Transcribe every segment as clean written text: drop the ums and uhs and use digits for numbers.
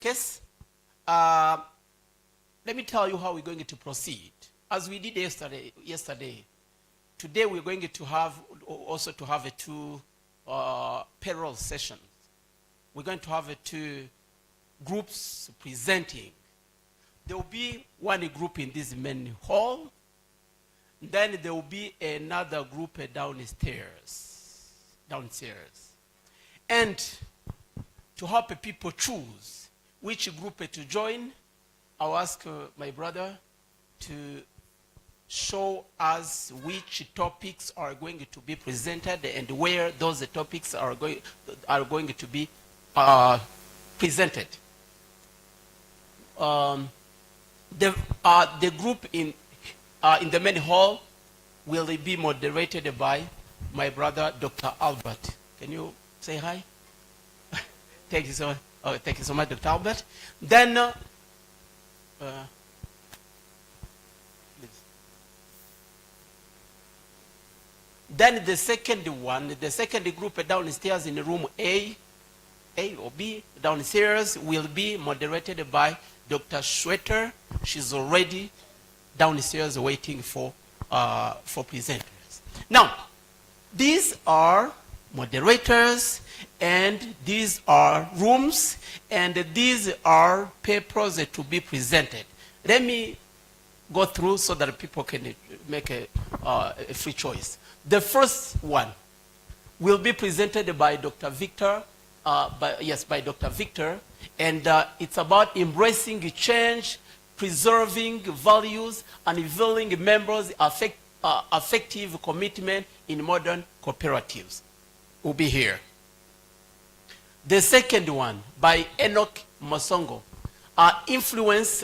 case, let me tell you how we're going to proceed. As we did yesterday, today we're going to have a two payroll sessions. We're going to have two groups presenting. There will be one group in this main hall. Then there will be another group downstairs. And to help people choose which group to join, I'll ask my brother to show us which topics are going to be presented and where those topics are going to be presented. The group in the main hall will be moderated by my brother, Dr. Albert. Can you say hi? Thank you so much. Oh, thank you so much, Dr. Albert. Then, then the second group downstairs in room A or B downstairs will be moderated by Dr. Schwetter. She's already downstairs waiting for presenters. Now, these are moderators, and these are rooms, and these are papers to be presented. Let me go through so that people can make a free choice. The first one will be presented by Dr. Victor, by Dr. Victor, and it's about embracing change, preserving values, and revealing members' effective commitment in modern cooperatives. Will be here. The second one by Enoch Mosongo, influence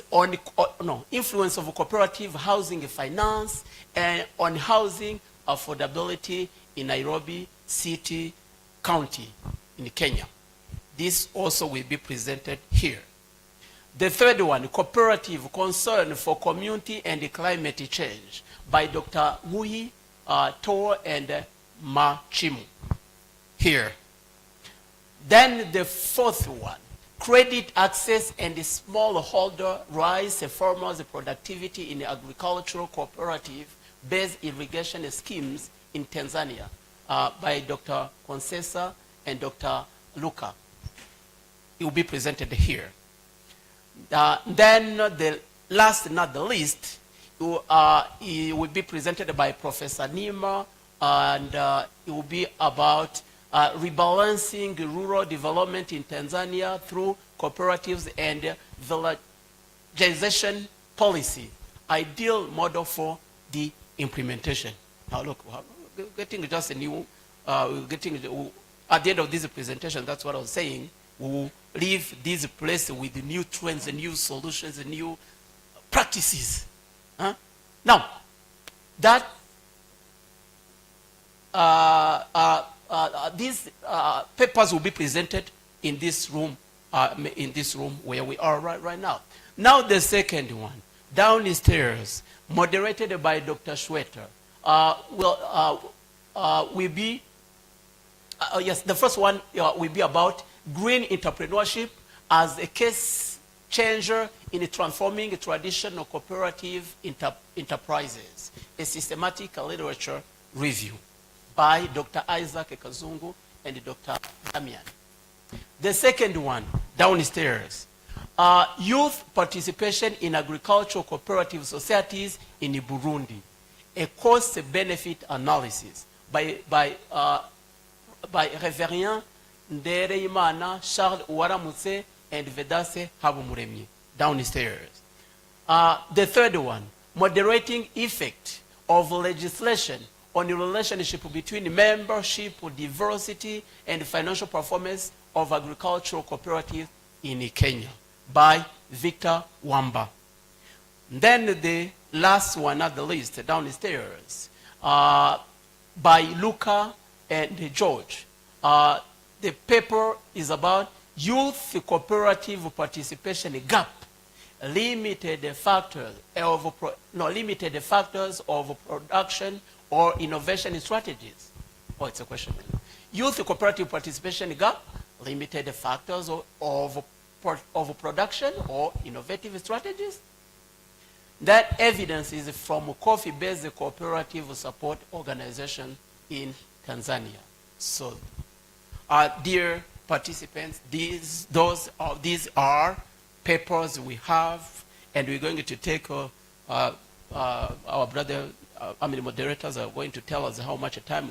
of cooperative housing finance and on housing affordability in Nairobi City County in Kenya. This also will be presented here. The third one, cooperative concern for community and climate change by Dr. Mui Tor and Ma Chimu here. Then the fourth one, credit access and smallholder rise farmers' productivity in agricultural cooperative-based irrigation schemes in Tanzania by Dr. Consesa and Dr. Luca. It will be presented here. Then the last, not the least, it will be presented by Professor Nima, and it will be about rebalancing rural development in Tanzania through cooperatives and villagization policy, ideal model for the implementation. Now look, we're getting just a new, at the end of this presentation, that's what I was saying, we'll leave this place with new trends and new solutions and new practices. Now, that these papers will be presented in this room where we are right now. Now the second one, downstairs, moderated by Dr. Schwetter, will be, yes, the first one will be about green entrepreneurship as a case changer in transforming traditional cooperative enterprises, a systematic literature review by Dr. Isaac Kazungu and Dr. Damian. The second one, downstairs, youth participation in agricultural cooperative societies in Burundi, a cost-benefit analysis by Reverend Ndereimana Charles Uwaramutse and Vedase Habumuremyi, downstairs. The third one, moderating effect of legislation on the relationship between membership, diversity, and financial performance of agricultural cooperative in Kenya by Victor Wamba. Then the last one at the list, downstairs, by Luca and George. The paper is about youth cooperative participation gap, limited factors of production or innovation strategies. Oh, it's a question. Youth cooperative participation gap, limited factors of of production or innovative strategies. That evidence is from coffee-based cooperative support organization in Tanzania. So, dear participants, these are papers we have, and we're going to take our brother, moderators are going to tell us how much time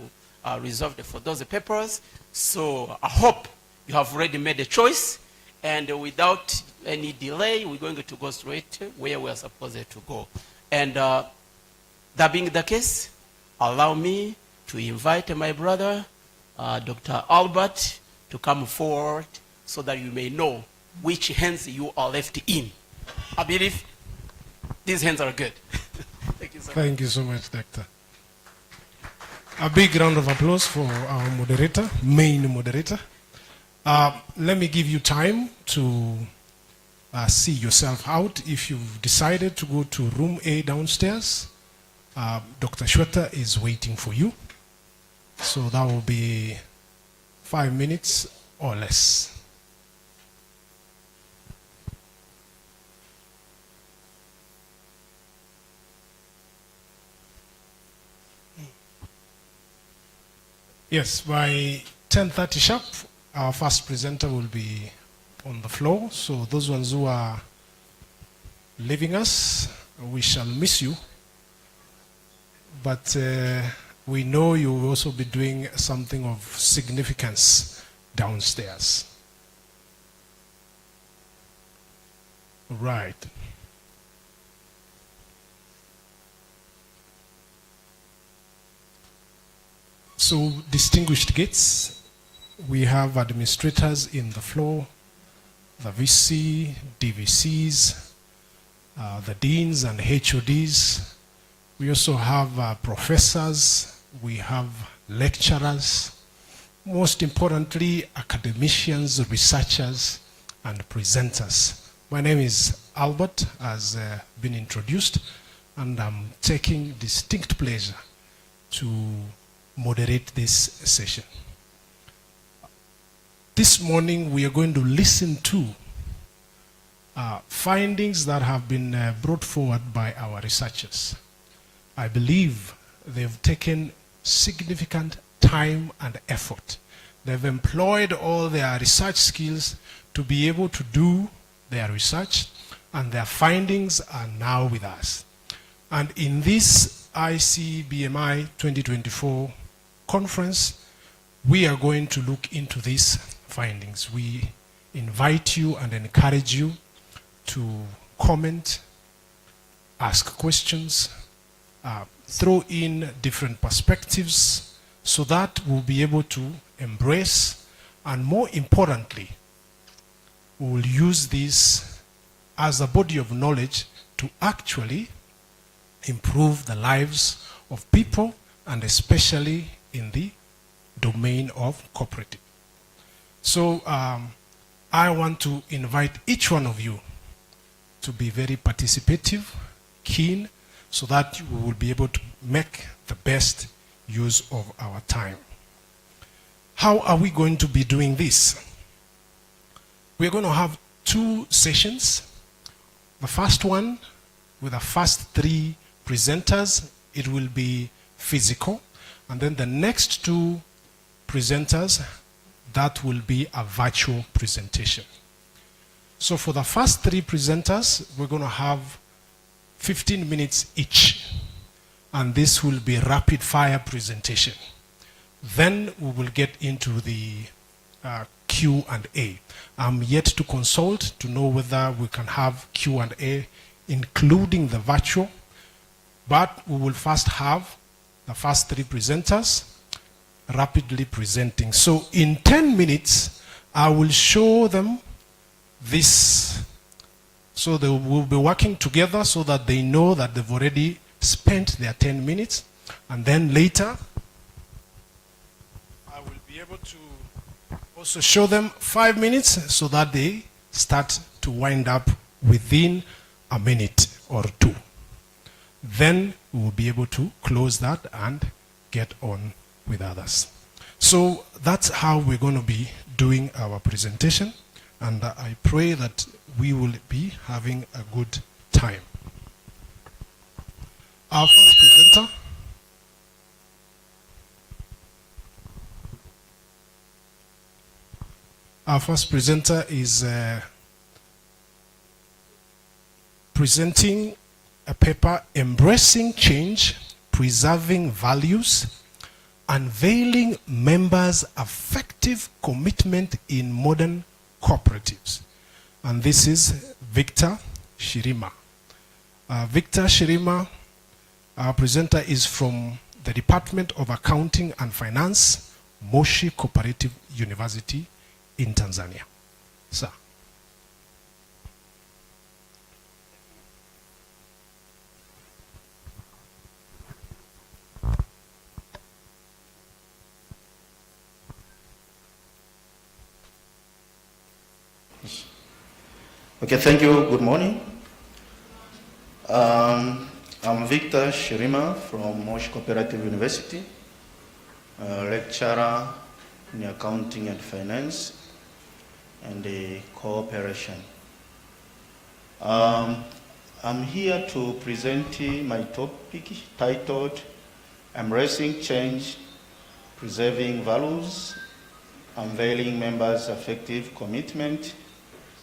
reserved for those papers. So I hope you have already made a choice, and without any delay, we're going to go straight where we're supposed to go. And that being the case, allow me to invite my brother, Dr. Albert, to come forward so that you may know which hands you are left in. I believe these hands are good. Thank you so much. Thank you so much, Doctor. A big round of applause for our moderator, main moderator. Let me give you time to see yourself out. If you've decided to go to room A downstairs, Dr. Shweta is waiting for you. So that will be 5 minutes or less. Yes, by 10:30 sharp, our first presenter will be on the floor. So those ones who are leaving us, we shall miss you. But we know you will also be doing something of significance downstairs. Right. So, distinguished guests, we have administrators in the floor, the VC, DVCs, the deans and HODs. We also have professors, we have lecturers, most importantly, academicians, researchers, and presenters. My name is Albert, as been introduced, and I'm taking distinct pleasure to moderate this session. This morning we are going to listen to findings that have been brought forward by our researchers. I believe they've taken significant time and effort. They've employed all their research skills to be able to do their research, and their findings are now with us. And in this ICBMI 2024 conference, we are going to look into these findings. We invite you and encourage you to comment, ask questions, throw in different perspectives so that we'll be able to embrace, and more importantly, we will use this as a body of knowledge to actually improve the lives of people, and especially in the domain of cooperative. So I want to invite each one of you to be very participative, keen, so that we will be able to make the best use of our time. How are we going to be doing this? We're going to have 2 sessions. The first one, with the first 3 presenters, it will be physical. And then the next 2 presenters, that will be a virtual presentation. So for the first 3 presenters, we're going to have 15 minutes each. And this will be rapid fire presentation. Then we will get into the Q&A. I'm yet to consult to know whether we can have Q&A including the virtual, but we will first have the first 3 presenters rapidly presenting. So in 10 minutes, I will show them this. So they will be working together so that they know that they've already spent their 10 minutes. And then later, I will be able to also show them 5 minutes so that they start to wind up within a minute or 2. Then we will be able to close that and get on with others. So that's how we're going to be doing our presentation. And I pray that we will be having a good time. Our first presenter. Our first presenter is presenting a paper, Embracing Change, Preserving Values, Unveiling Members' Effective Commitment in Modern Cooperatives. And this is Victor Shirima. Victor Shirima, our presenter, is from the Department of Accounting and Finance, Moshi Cooperative University in Tanzania. Sir. Okay, thank you. Good morning. I'm Victor Shirima from Moshi Cooperative University, lecturer in accounting and finance and cooperation. I'm here to present my topic titled Embracing Change, Preserving Values, Unveiling Members' Effective Commitment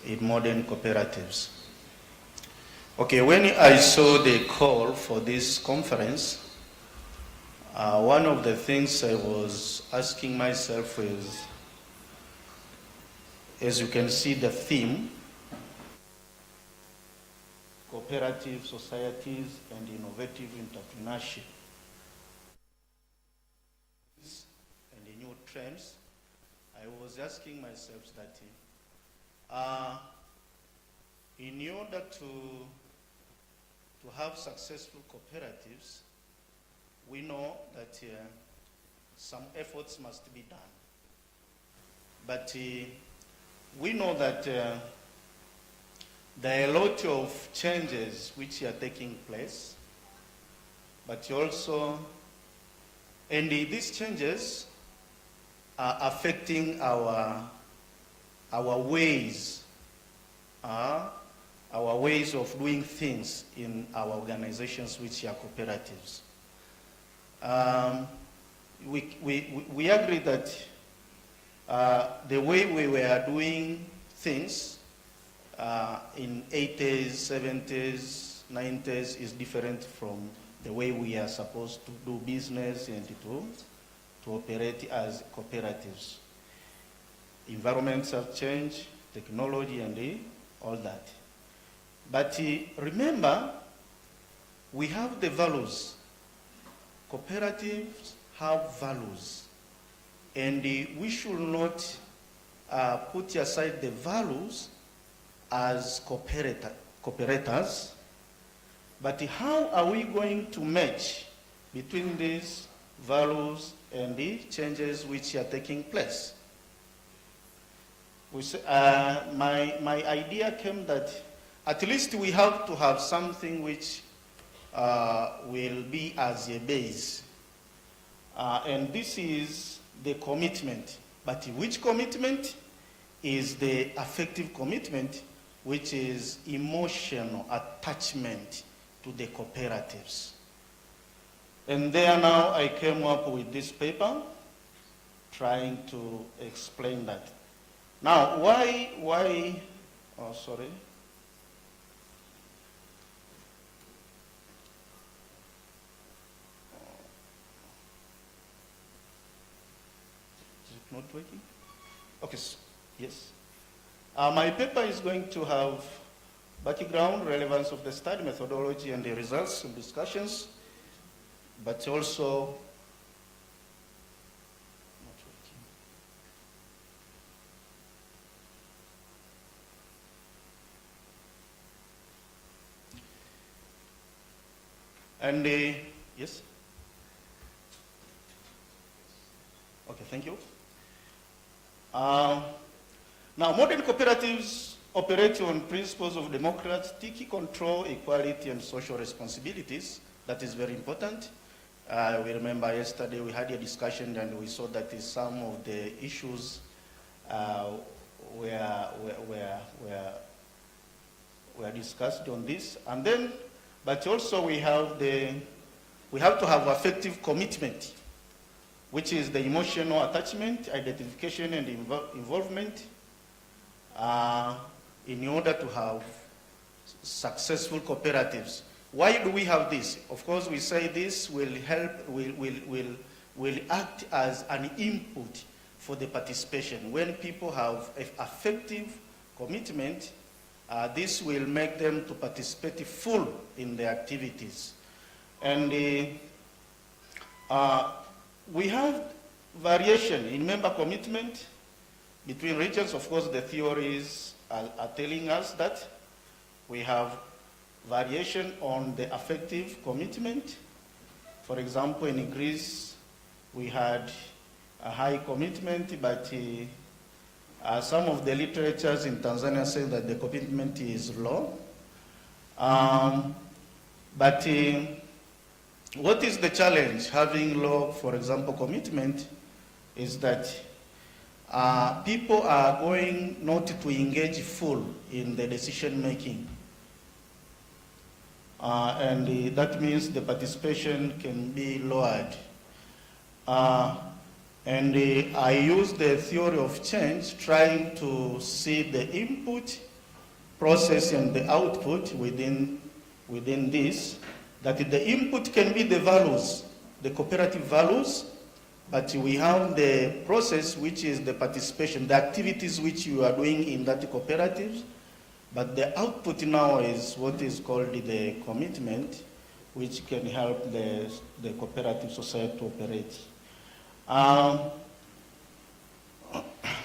in Modern Cooperatives. Okay, when I saw the call for this conference, one of the things I was asking myself is, as you can see the theme, cooperative societies and innovative entrepreneurship, and the new trends, I was asking myself that in order to have successful cooperatives, we know that some efforts must be done. But we know that there are a lot of changes which are taking place, but also, and these changes are affecting our ways, of doing things in our organizations which are cooperatives. We agree that the way we were doing things in 80s, 70s, 90s is different from the way we are supposed to do business and to operate as cooperatives. Environments have changed, technology and all that. But remember, we have the values. Cooperatives have values. And we should not put aside the values as cooperators, but how are we going to match between these values and the changes which are taking place? My idea came that at least we have to have something which will be as a base. And this is the commitment. But which commitment? Is the affective commitment, which is emotional attachment to the cooperatives. And there now I came up with this paper trying to explain that. Now, why, oh, sorry. Is it not working? Okay, yes. My paper is going to have background, relevance of the study, methodology, and the results and discussions, but also and yes? Okay, thank you. Now, modern cooperatives operate on principles of democratic control, equality, and social responsibilities. That is very important. We remember yesterday we had a discussion and we saw that some of the issues were discussed on this. And then, but also we have to have effective commitment, which is the emotional attachment, identification, and involvement in order to have successful cooperatives. Why do we have this? Of course, we say this will help, will act as an input for the participation. When people have effective commitment, this will make them to participate full in the activities. And we have variation in member commitment between regions. Of course, the theories are telling us that we have variation on the effective commitment. For example, in Greece, we had a high commitment, but some of the literatures in Tanzania say that the commitment is low. But what is the challenge having low, for example, commitment is that people are going not to engage full in the decision making. And that means the participation can be lowered. And I use the theory of change, trying to see the input, process, and the output within this, that the input can be the values, the cooperative values, but we have the process, which is the participation, the activities which you are doing in that cooperative, but the output now is what is called the commitment, which can help the cooperative society to operate.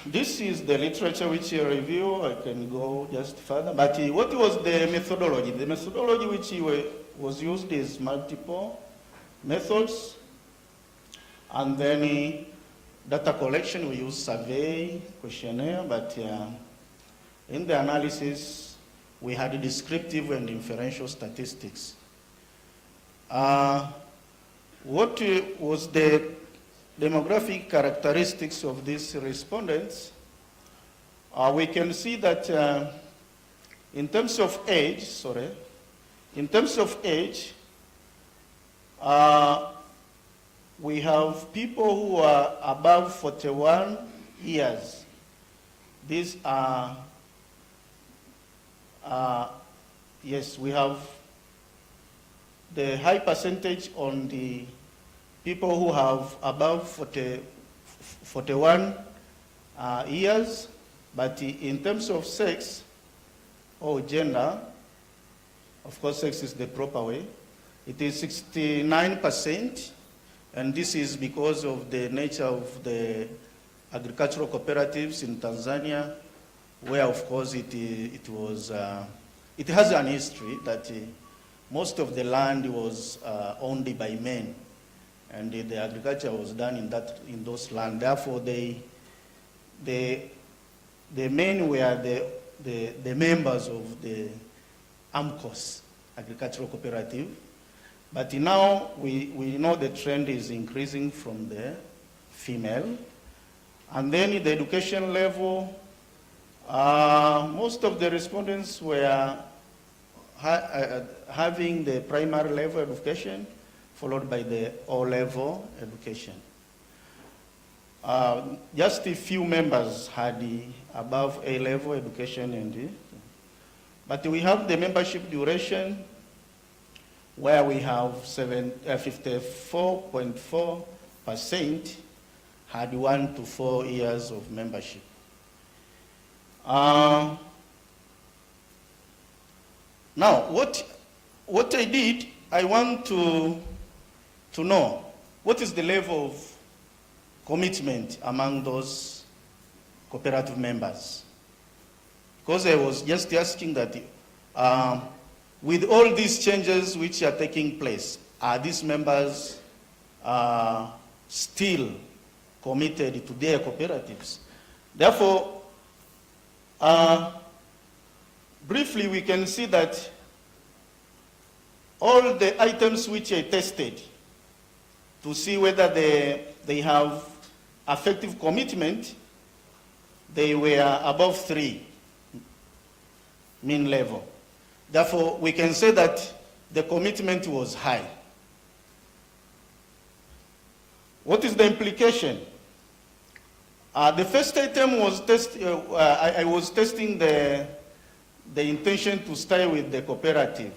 This is the literature which I review. I can go just further. But what was the methodology? The methodology which was used is multiple methods. And then data collection, we use survey, questionnaire, but in the analysis, we had descriptive and inferential statistics. What was the demographic characteristics of these respondents? We can see that in terms of age, we have people who are above 41 years. These are, yes, we have the high percentage on the people who have above 41 years, but in terms of sex or gender, of course sex is the proper way, it is 69%, and this is because of the nature of the agricultural cooperatives in Tanzania, where of course it has an history that most of the land was owned by men, and the agriculture was done in those lands. Therefore, the men were the members of the AMCOS, agricultural cooperative. But now we know the trend is increasing from the female. And then the education level, most of the respondents were having the primary level education, followed by the O-level education. Just a few members had the above A-level education, but we have the membership duration, where we have 54.4% had 1 to 4 years of membership. Now, what I did, I want to know what is the level of commitment among those cooperative members. Because I was just asking that with all these changes which are taking place, are these members still committed to their cooperatives? Therefore, briefly we can see that all the items which I tested to see whether they have effective commitment, they were above 3 mean level. Therefore, we can say that the commitment was high. What is the implication? The first item was I was testing the intention to stay with the cooperative.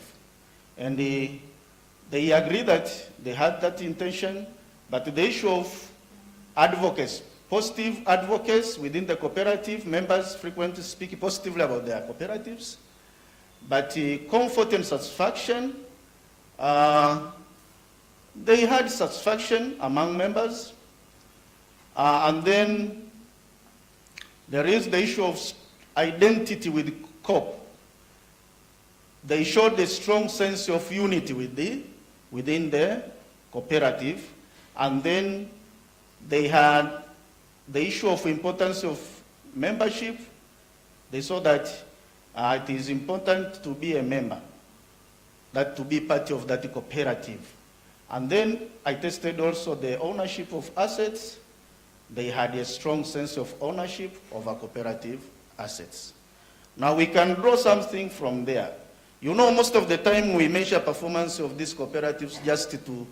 And they agreed that they had that intention, but the issue of advocates, positive advocates within the cooperative, members frequently speak positively about their cooperatives, but comfort and satisfaction, they had satisfaction among members. And then there is the issue of identity with COP. They showed a strong sense of unity within the cooperative. And then they had the issue of importance of membership. They saw that it is important to be a member, that to be part of that cooperative. And then I tested also the ownership of assets. They had a strong sense of ownership of our cooperative assets. Now we can draw something from there. You know, most of the time we measure performance of these cooperatives just to,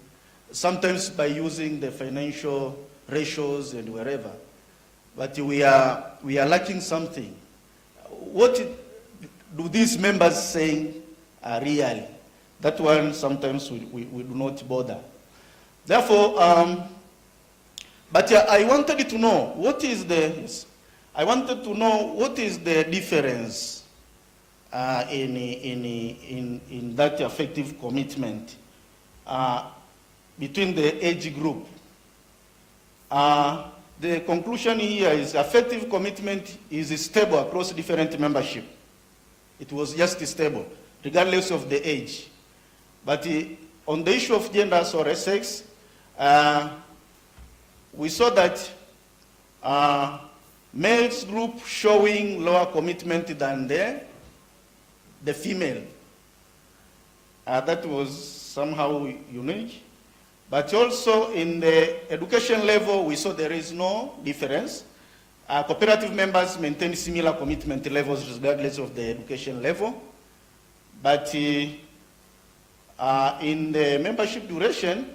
sometimes by using the financial ratios and wherever. But we are lacking something. What do these members say really? That one sometimes we do not bother. Therefore, but I wanted to know what is the difference in that effective commitment between the age group. The conclusion here is effective commitment is stable across different membership. It was just stable, regardless of the age. But on the issue of genders or sex, we saw that males group showing lower commitment than the female. That was somehow unique. But also in the education level, we saw there is no difference. Cooperative members maintain similar commitment levels regardless of the education level. But in the membership duration,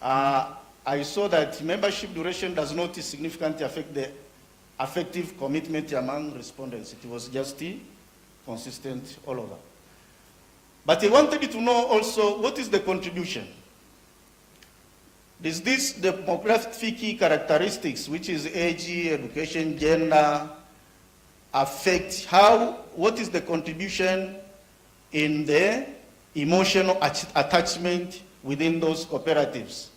I saw that membership duration does not significantly affect the effective commitment among respondents. It was just consistent all over. But I wanted to know also what is the contribution. Is this the demographic characteristics, which is age, education, gender, affect what is the contribution in the emotional attachment within those cooperatives?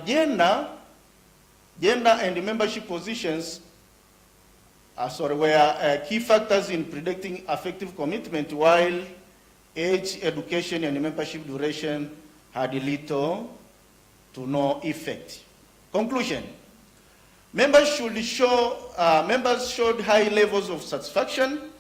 Gender and membership positions were key factors in predicting effective commitment, while age, education, and membership duration had little to no effect. Conclusion: members showed high levels of satisfaction,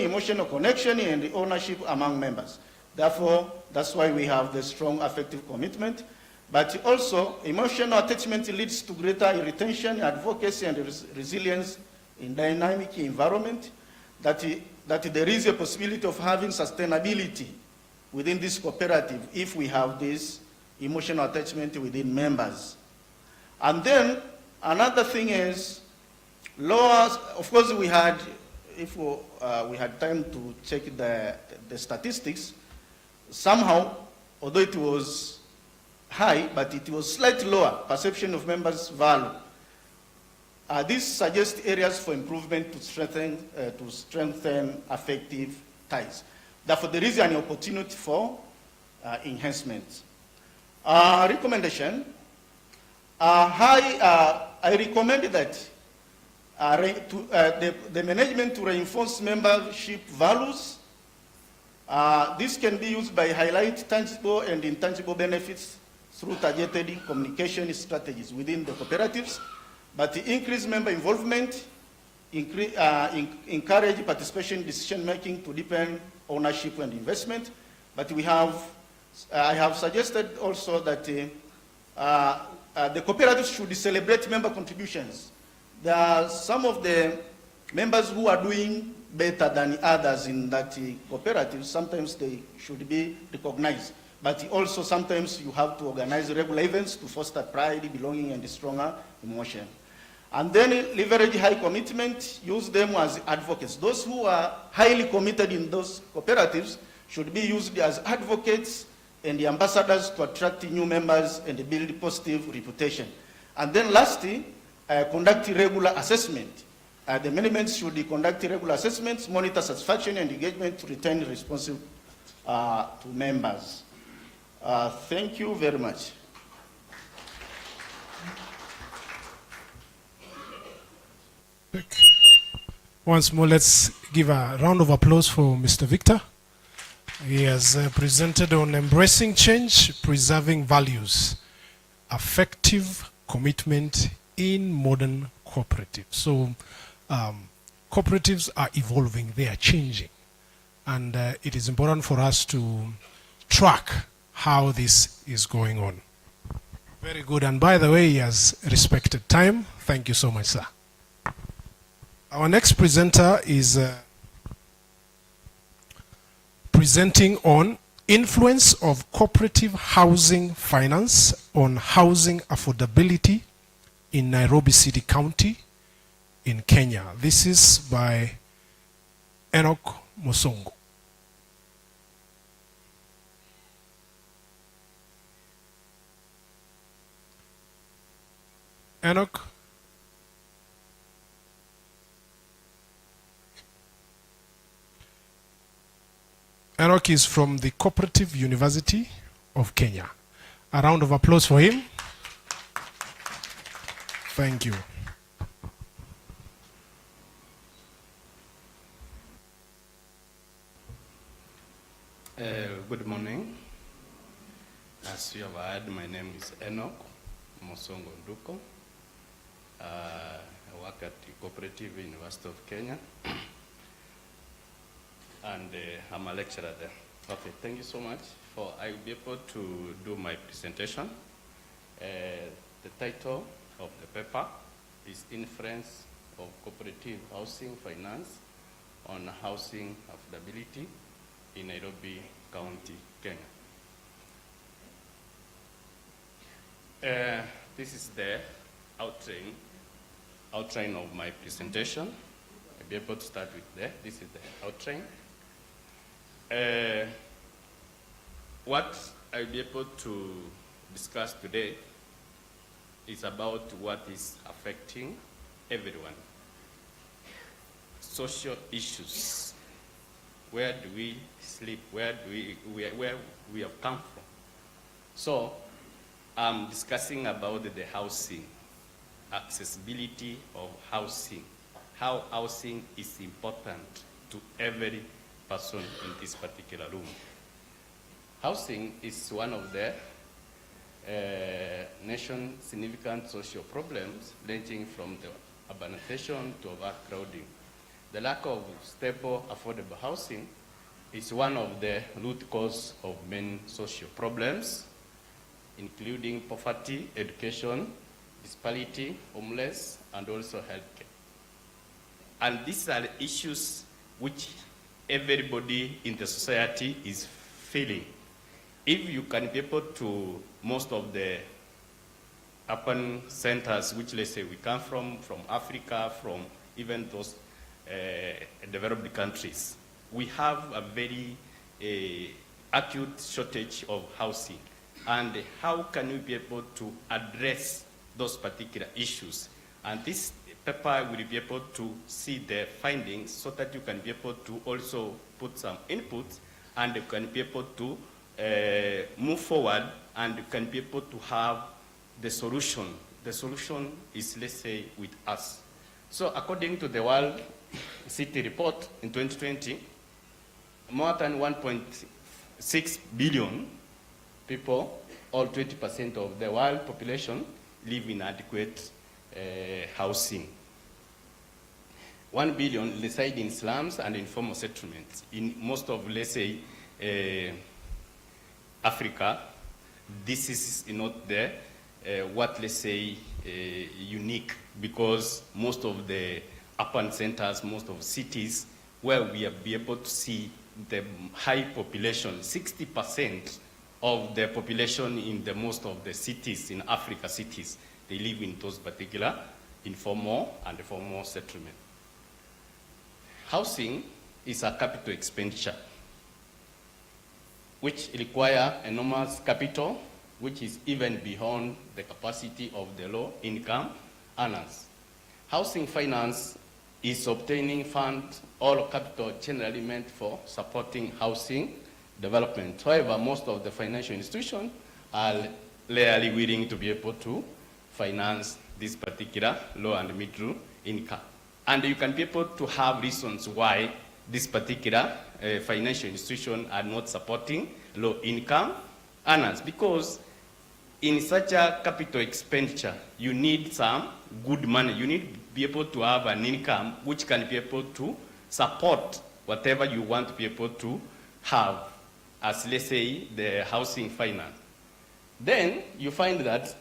emotional connection, and ownership among members. Therefore, that's why we have the strong affective commitment. But also, emotional attachment leads to greater retention, advocacy, and resilience in dynamic environment, that there is a possibility of having sustainability within this cooperative if we have this emotional attachment within members. And then another thing is, of course we had, if we had time to check the statistics, somehow, although it was high, but it was slightly lower, perception of members' value. This suggests areas for improvement to strengthen effective ties. Therefore, there is an opportunity for enhancement. Recommendation. I recommend that the management to reinforce membership values. This can be used by highlight tangible and intangible benefits through targeted communication strategies within the cooperatives, but increase member involvement, encourage participation in decision-making to deepen ownership and investment. But I have suggested also that the cooperatives should celebrate member contributions. There are some of the members who are doing better than others in that cooperative. Sometimes they should be recognized. But also sometimes you have to organize regular events to foster pride, belonging, and stronger emotion. And then leverage high commitment, use them as advocates. Those who are highly committed in those cooperatives should be used as advocates and the ambassadors to attract new members and build positive reputation. And then lastly, conduct regular assessment. The management should conduct regular assessments, monitor satisfaction and engagement to return responsive to members. Thank you very much. Once more, let's give a round of applause for Mr. Victor. He has presented on embracing change, preserving values, effective commitment in modern cooperatives. So cooperatives are evolving, they are changing. And it is important for us to track how this is going on. Very good. And by the way, he has respected time. Thank you so much, sir. Our next presenter is presenting on influence of cooperative housing finance on housing affordability in Nairobi City County in Kenya. This is by Enoch Mosongo. Enoch. Enoch is from the Cooperative University of Kenya. A round of applause for him. Thank you. Good morning. As you have heard, my name is Enoch Mosongo Nduko. I work at the Cooperative University of Kenya. And I'm a lecturer there. Okay, thank you so much. I will be able to do my presentation. The title of the paper is Influence of Cooperative Housing Finance on Housing Affordability in Nairobi County, Kenya. This is the outline of my presentation. I'll be able to start with there. This is the outline. What I'll be able to discuss today is about what is affecting everyone. Social issues. Where do we sleep? Where we have come from? So I'm discussing about the housing, accessibility of housing, how housing is important to every person in this particular room. Housing is one of the nation's significant social problems, ranging from the urbanization to overcrowding. The lack of stable, affordable housing is one of the root causes of many social problems, including poverty, education, disparity, homeless, and also healthcare. And these are issues which everybody in the society is feeling. If you can be able to most of the urban centers, which let's say we come from Africa, from even those developed countries, we have a very acute shortage of housing. And how can we be able to address those particular issues? And this paper will be able to see the findings so that you can be able to also put some input and you can be able to move forward and you can be able to have the solution. The solution is, let's say, with us. So according to the World City Report in 2020, more than 1.6 billion people, or 20% of the world population, live in adequate housing. 1 billion reside in slums and informal settlements. In most of, let's say, Africa, this is not the what, let's say, unique, because most of the urban centers, most of cities, where we have been able to see the high population, 60% of the population in the most of the cities, in Africa cities, they live in those particular informal and formal settlement. Housing is a capital expenditure, which require enormous capital, which is even beyond the capacity of the low income earners. Housing finance is obtaining funds or capital generally meant for supporting housing development. However, most of the financial institutions are rarely willing to be able to finance this particular low and middle income. And you can be able to have reasons why this particular financial institution are not supporting low income earners, because in such a capital expenditure, you need some good money. You need to be able to have an income which can be able to support whatever you want to be able to have, as let's say the housing finance. Then you find that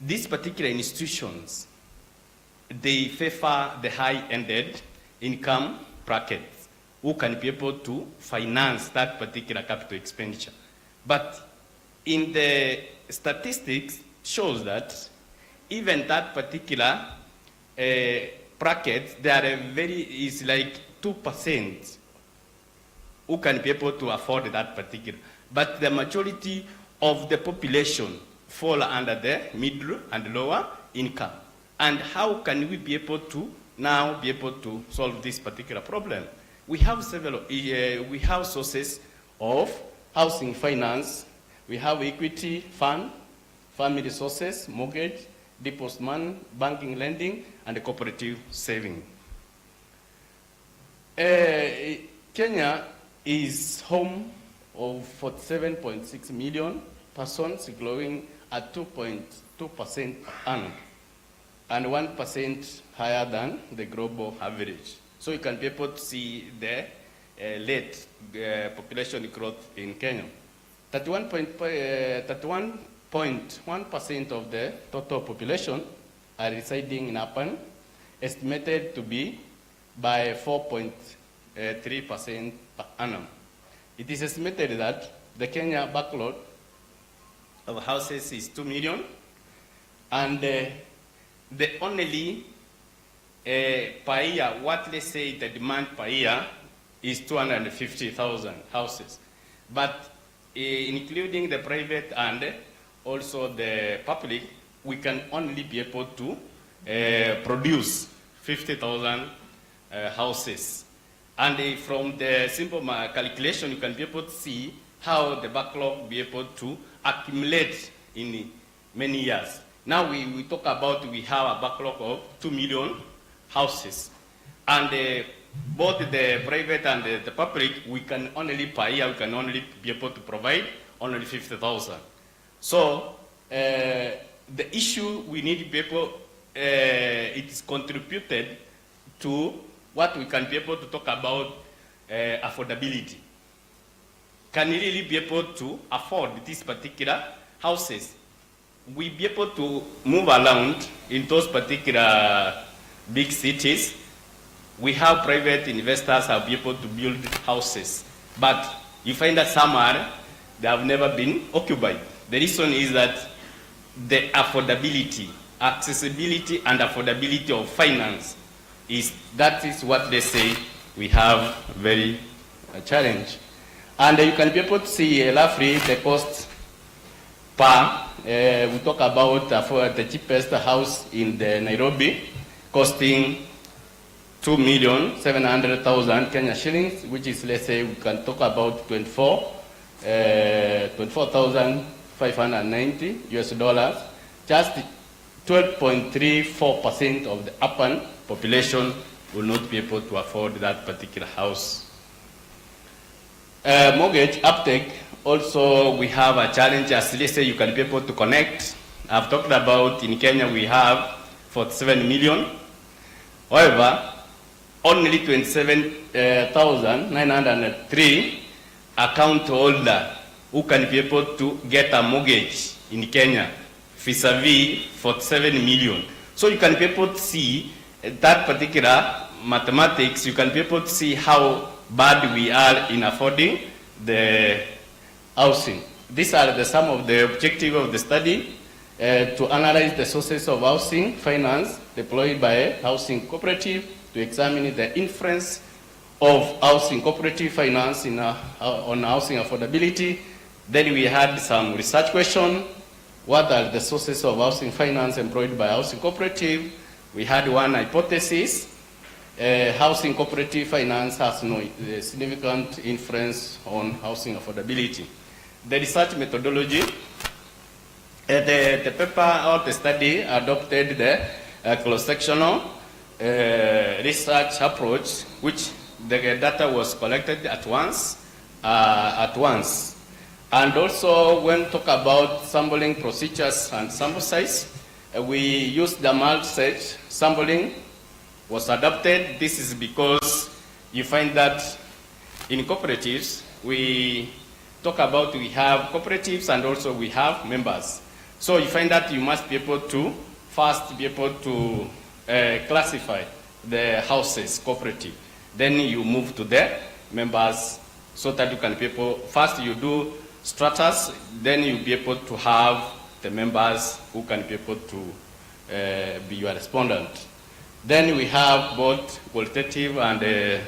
these particular institutions, they favor the high-ended income brackets who can be able to finance that particular capital expenditure. But in the statistics shows that even that particular bracket, there are is like 2% who can be able to afford that particular. But the majority of the population fall under the middle and lower income. And how can we be able to now be able to solve this particular problem? We have several, we have sources of housing finance. We have equity fund, family resources, mortgage, deposit money, banking, lending, and cooperative saving. Kenya is home of 47.6 million persons, growing at 2.2% per annum, and 1% higher than the global average. So you can be able to see the late population growth in Kenya. 31.1% of the total population are residing in urban, estimated to be by 4.3% per annum. It is estimated that the Kenya backlog of houses is 2 million, and the only per year, what let's say the demand per year is 250,000 houses. But including the private and also the public, we can only be able to produce 50,000 houses. And from the simple calculation, you can be able to see how the backlog will be able to accumulate in many years. Now we talk about we have a backlog of 2 million houses. And both the private and the public, we can only per year, we can only be able to provide only 50,000. So the issue we need to be able, it is contributed to what we can be able to talk about affordability. Can we really be able to afford these particular houses? We be able to move around in those particular big cities. We have private investors have been able to build houses, but you find that some are, they have never been occupied. The reason is that the affordability, accessibility and affordability of finance that is what they say we have very challenge. And you can be able to see roughly the cost per, we talk about for the cheapest house in the Nairobi costing 2,700,000 Kenya shillings, which is, let's say, we can talk about 24,590 US dollars. Just 12.34% of the urban population will not be able to afford that particular house. Mortgage uptake, also we have a challenge, as let's say you can be able to connect. I've talked about in Kenya we have 47 million. However, only 27,903 account holder who can be able to get a mortgage in Kenya, vis-a-vis 47 million. So you can be able to see that particular mathematics, you can be able to see how bad we are in affording the housing. These are some of the objectives of the study, to analyze the sources of housing finance deployed by a housing cooperative, to examine the influence of housing cooperative finance on housing affordability. Then we had some research questions. What are the sources of housing finance employed by housing cooperative? We had one hypothesis. Housing cooperative finance has no significant influence on housing affordability. The research methodology, the paper or the study adopted the cross-sectional research approach, which the data was collected at once. And also, when talk about sampling procedures and sample size, we used the multi-stage sampling was adopted. This is because you find that in cooperatives, we talk about we have cooperatives and also we have members. So you find that you must be able to first be able to classify the houses cooperative. Then you move to the members so that you can be able, first you do stratas, then you'll be able to have the members who can be able to be your respondent. Then we have both qualitative and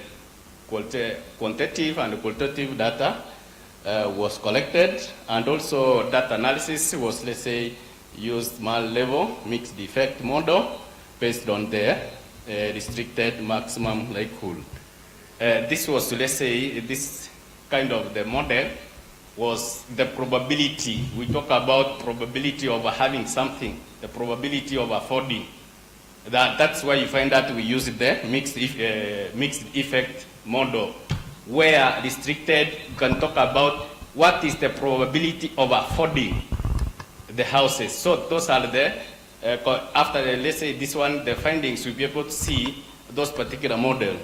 quantitative data was collected, and also data analysis was, let's say, used level mixed effect model based on the restricted maximum likelihood. This was, let's say, this kind of the model was the probability. We talk about probability of having something, the probability of affording. That's why you find that we use the mixed effect model, where restricted, you can talk about what is the probability of affording the houses. So those are the, after let's say this one, the findings, we'll be able to see those particular model.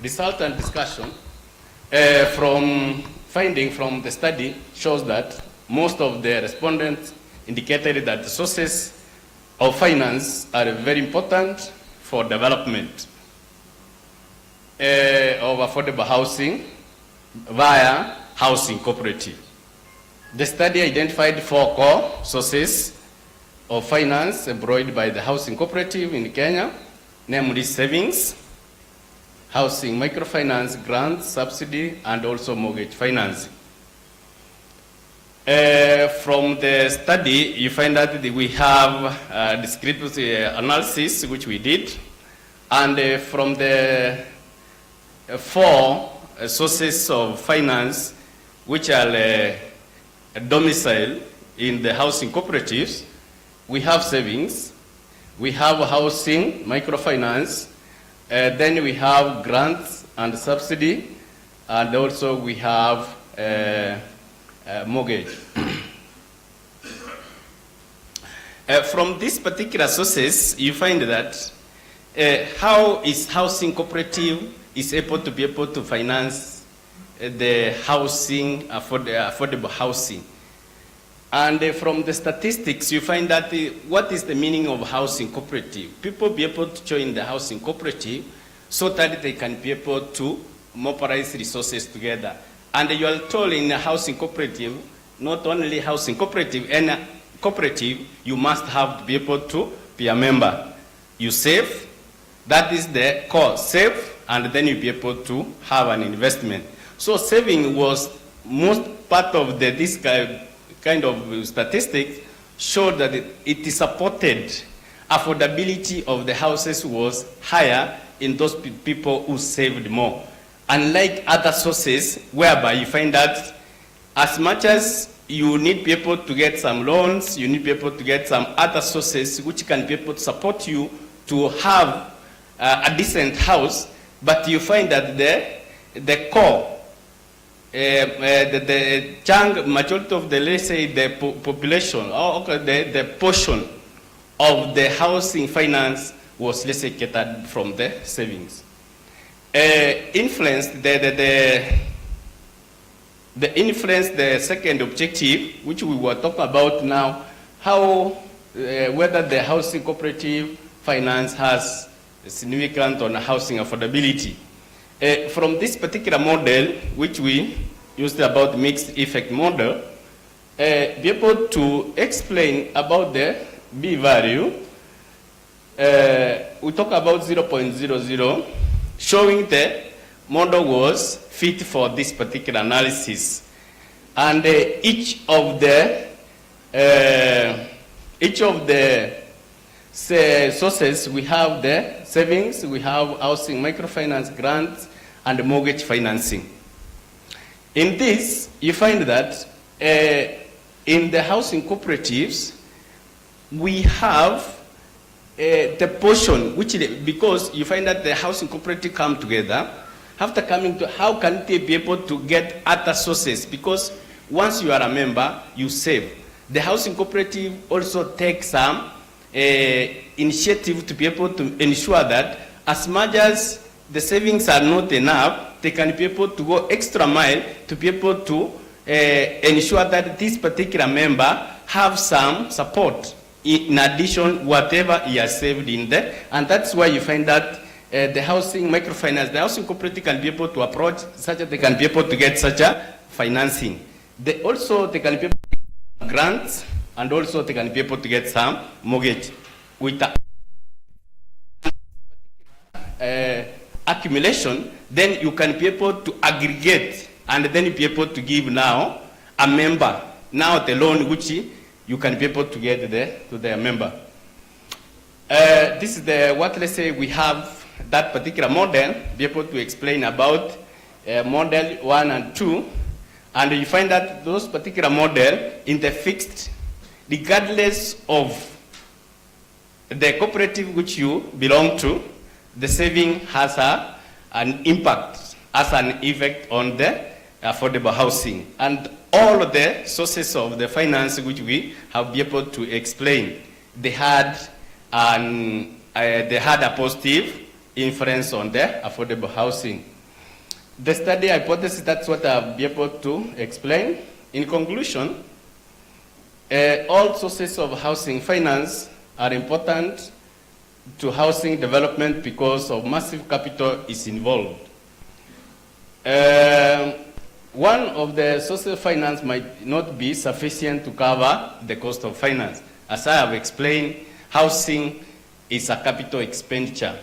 Result and discussion from finding from the study shows that most of the respondents indicated that the sources of finance are very important for development of affordable housing via housing cooperative. The study identified 4 core sources of finance employed by the housing cooperative in Kenya, namely savings, housing microfinance, grants, subsidy, and also mortgage financing. From the study, you find that we have discrepancy analysis, which we did, and from the 4 sources of finance, which are domiciled in the housing cooperatives, we have savings, we have housing microfinance, then we have grants and subsidy, and also we have mortgage. From these particular sources, you find that how is housing cooperative is able to finance the housing, affordable housing. And from the statistics, you find that what is the meaning of housing cooperative? People be able to join the housing cooperative so that they can be able to mobilize resources together. And you are told in a housing cooperative, not only housing cooperative, any cooperative, you must have to be able to be a member. You save, that is the core, save, and then you be able to have an investment. So saving was most part of this kind of statistics showed that it supported affordability of the houses was higher in those people who saved more. Unlike other sources, whereby you find that as much as you need people to get some loans, you need people to get some other sources which can be able to support you to have a decent house, but you find that the core, the chunk, majority of the, let's say, the population, or the portion of the housing finance was, let's say, catered from the savings. Influenced the second objective, which we were talking about now, how, whether the housing cooperative finance has a significant on housing affordability. From this particular model, which we used about mixed effect model, be able to explain about the B value. We talk about 0.00, showing the model was fit for this particular analysis. And each of the sources, we have the savings, we have housing microfinance grants, and mortgage financing. In this, you find that in the housing cooperatives, we have the portion, which, because you find that the housing cooperative come together, after coming to, how can they be able to get other sources? Because once you are a member, you save. The housing cooperative also takes some initiative to be able to ensure that as much as the savings are not enough, they can be able to go extra mile to be able to ensure that this particular member have some support in addition whatever he has saved in there. And that's why you find that the housing microfinance, the housing cooperative can be able to approach such that they can be able to get such a financing. They can be able to get grants, and also they can be able to get some mortgage with accumulation. Then you can be able to aggregate, and then you be able to give now a member now the loan which you can be able to get to the member. This is the what, let's say we have that particular model, be able to explain about model 1 and 2, and you find that those particular model in the fixed, regardless of the cooperative which you belong to, the saving has an impact, has an effect on the affordable housing. And all of the sources of the finance which we have been able to explain, they had a positive influence on the affordable housing. The study hypothesis, that's what I'll be able to explain. In conclusion, all sources of housing finance are important to housing development because of massive capital is involved. One of the sources of finance might not be sufficient to cover the cost of finance. As I have explained, housing is a capital expenditure.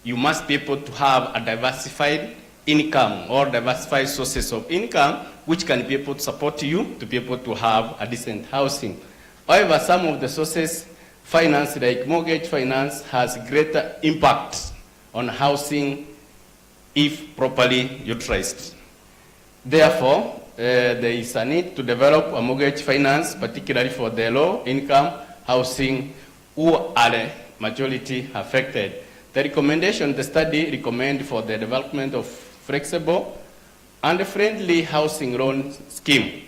You must be able to have a diversified income or diversified sources of income which can be able to support you to be able to have a decent housing. However, some of the sources finance, like mortgage finance, has greater impact on housing if properly utilized. Therefore, there is a need to develop a mortgage finance, particularly for the low-income housing who are the majority affected. The recommendation, the study recommend for the development of flexible and friendly housing loan scheme.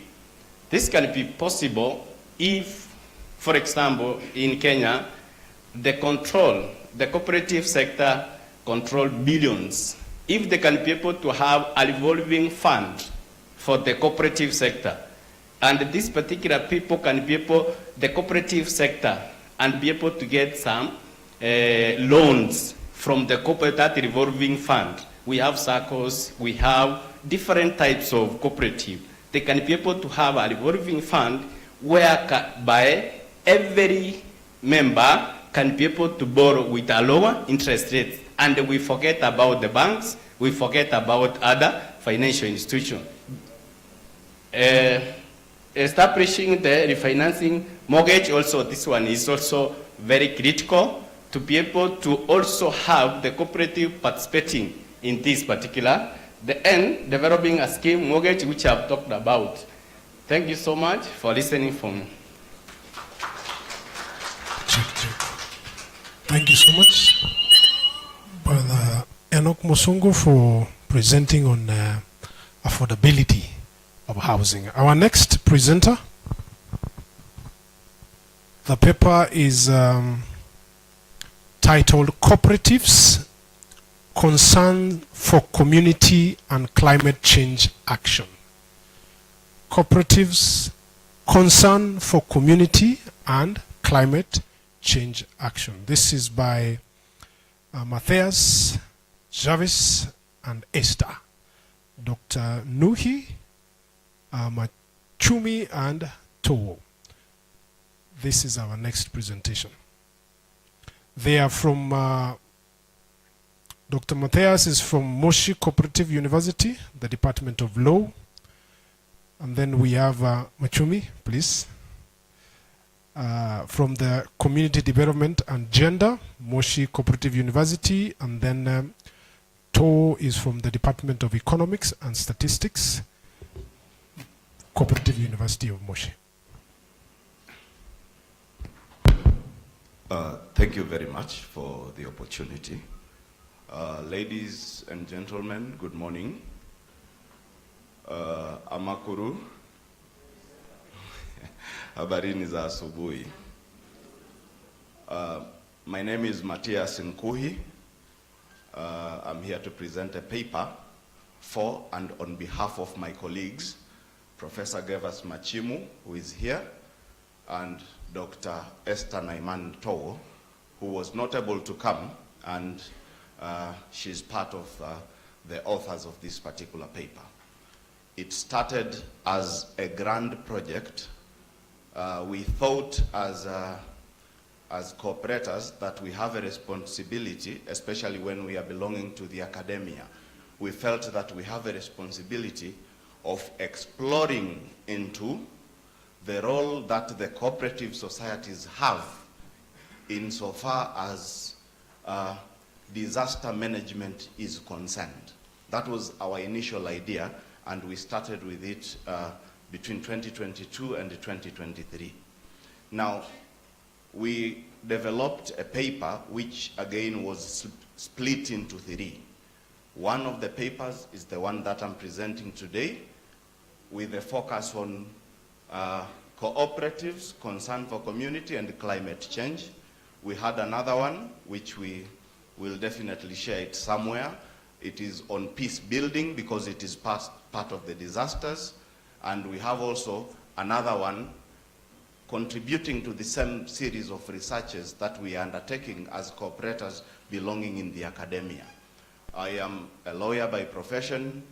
This can be possible if, for example, in Kenya, the cooperative sector control billions. If they can be able to have a revolving fund for the cooperative sector, and these particular people can be able, the cooperative sector, and be able to get some loans from the cooperative revolving fund. We have circles, we have different types of cooperative. They can be able to have a revolving fund whereby every member can be able to borrow with a lower interest rate. And we forget about the banks, we forget about other financial institutions. Establishing the refinancing mortgage also, this one is also very critical to be able to also have the cooperative participating in this particular, the end, developing a scheme mortgage which I've talked about. Thank you so much for listening for me. Thank you so much, Brother Enoch Musongo, for presenting on affordability of housing. Our next presenter, the paper is titled Cooperatives, Concern for Community and Climate Change Action. Cooperatives Concern for Community and Climate Change Action. This is by Matthias, Jarvis, and Esther. Dr. Nuhi, Machumi, and Towo. This is our next presentation. They are from, Dr. Matthias is from Moshi Cooperative University, the Department of Law. And then we have Machumi, please, from the Community Development and Gender, Moshi Cooperative University. And then Towo is from the Department of Economics and Statistics, Cooperative University of Moshi. Thank you very much for the opportunity. Ladies and gentlemen, good morning. Amakuru, habarini za asubuhi. My name is Matthias Nkuhi. I'm here to present a paper for and on behalf of my colleagues, Professor Gervas Machimu, who is here, and Dr. Esther Naiman Towo, who was not able to come, and she's part of the authors of this particular paper. It started as a grand project. We thought as cooperators that we have a responsibility, especially when we are belonging to the academia. We felt that we have a responsibility of exploring into the role that the cooperative societies have insofar as disaster management is concerned. That was our initial idea, and we started with it between 2022 and 2023. Now, we developed a paper which again was split into three. One of the papers is the one that I'm presenting today, with a focus on cooperatives, concern for community, and climate change. We had another one which we will definitely share it somewhere. It is on peace building because it is part of the disasters. And we have also another one contributing to the same series of researches that we are undertaking as cooperators belonging in the academia. I am a lawyer by profession.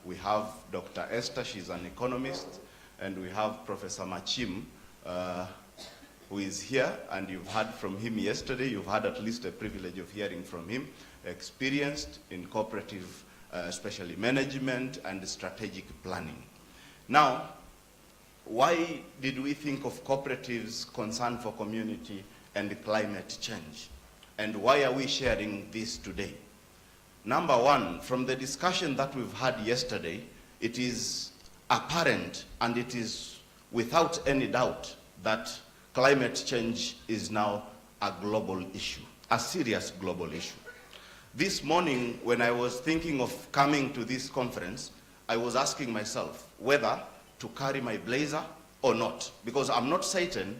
We have Dr. Esther, she's an economist, and we have Professor Machim, who is here, and you've heard from him yesterday. You've had at least a privilege of hearing from him, experienced in cooperative, especially management and strategic planning. Now, why did we think of cooperatives, concern for community, and climate change? And why are we sharing this today? Number one, from the discussion that we've had yesterday, it is apparent and it is without any doubt that climate change is now a global issue, a serious global issue. This morning, when I was thinking of coming to this conference, I was asking myself whether to carry my blazer or not, because I'm not certain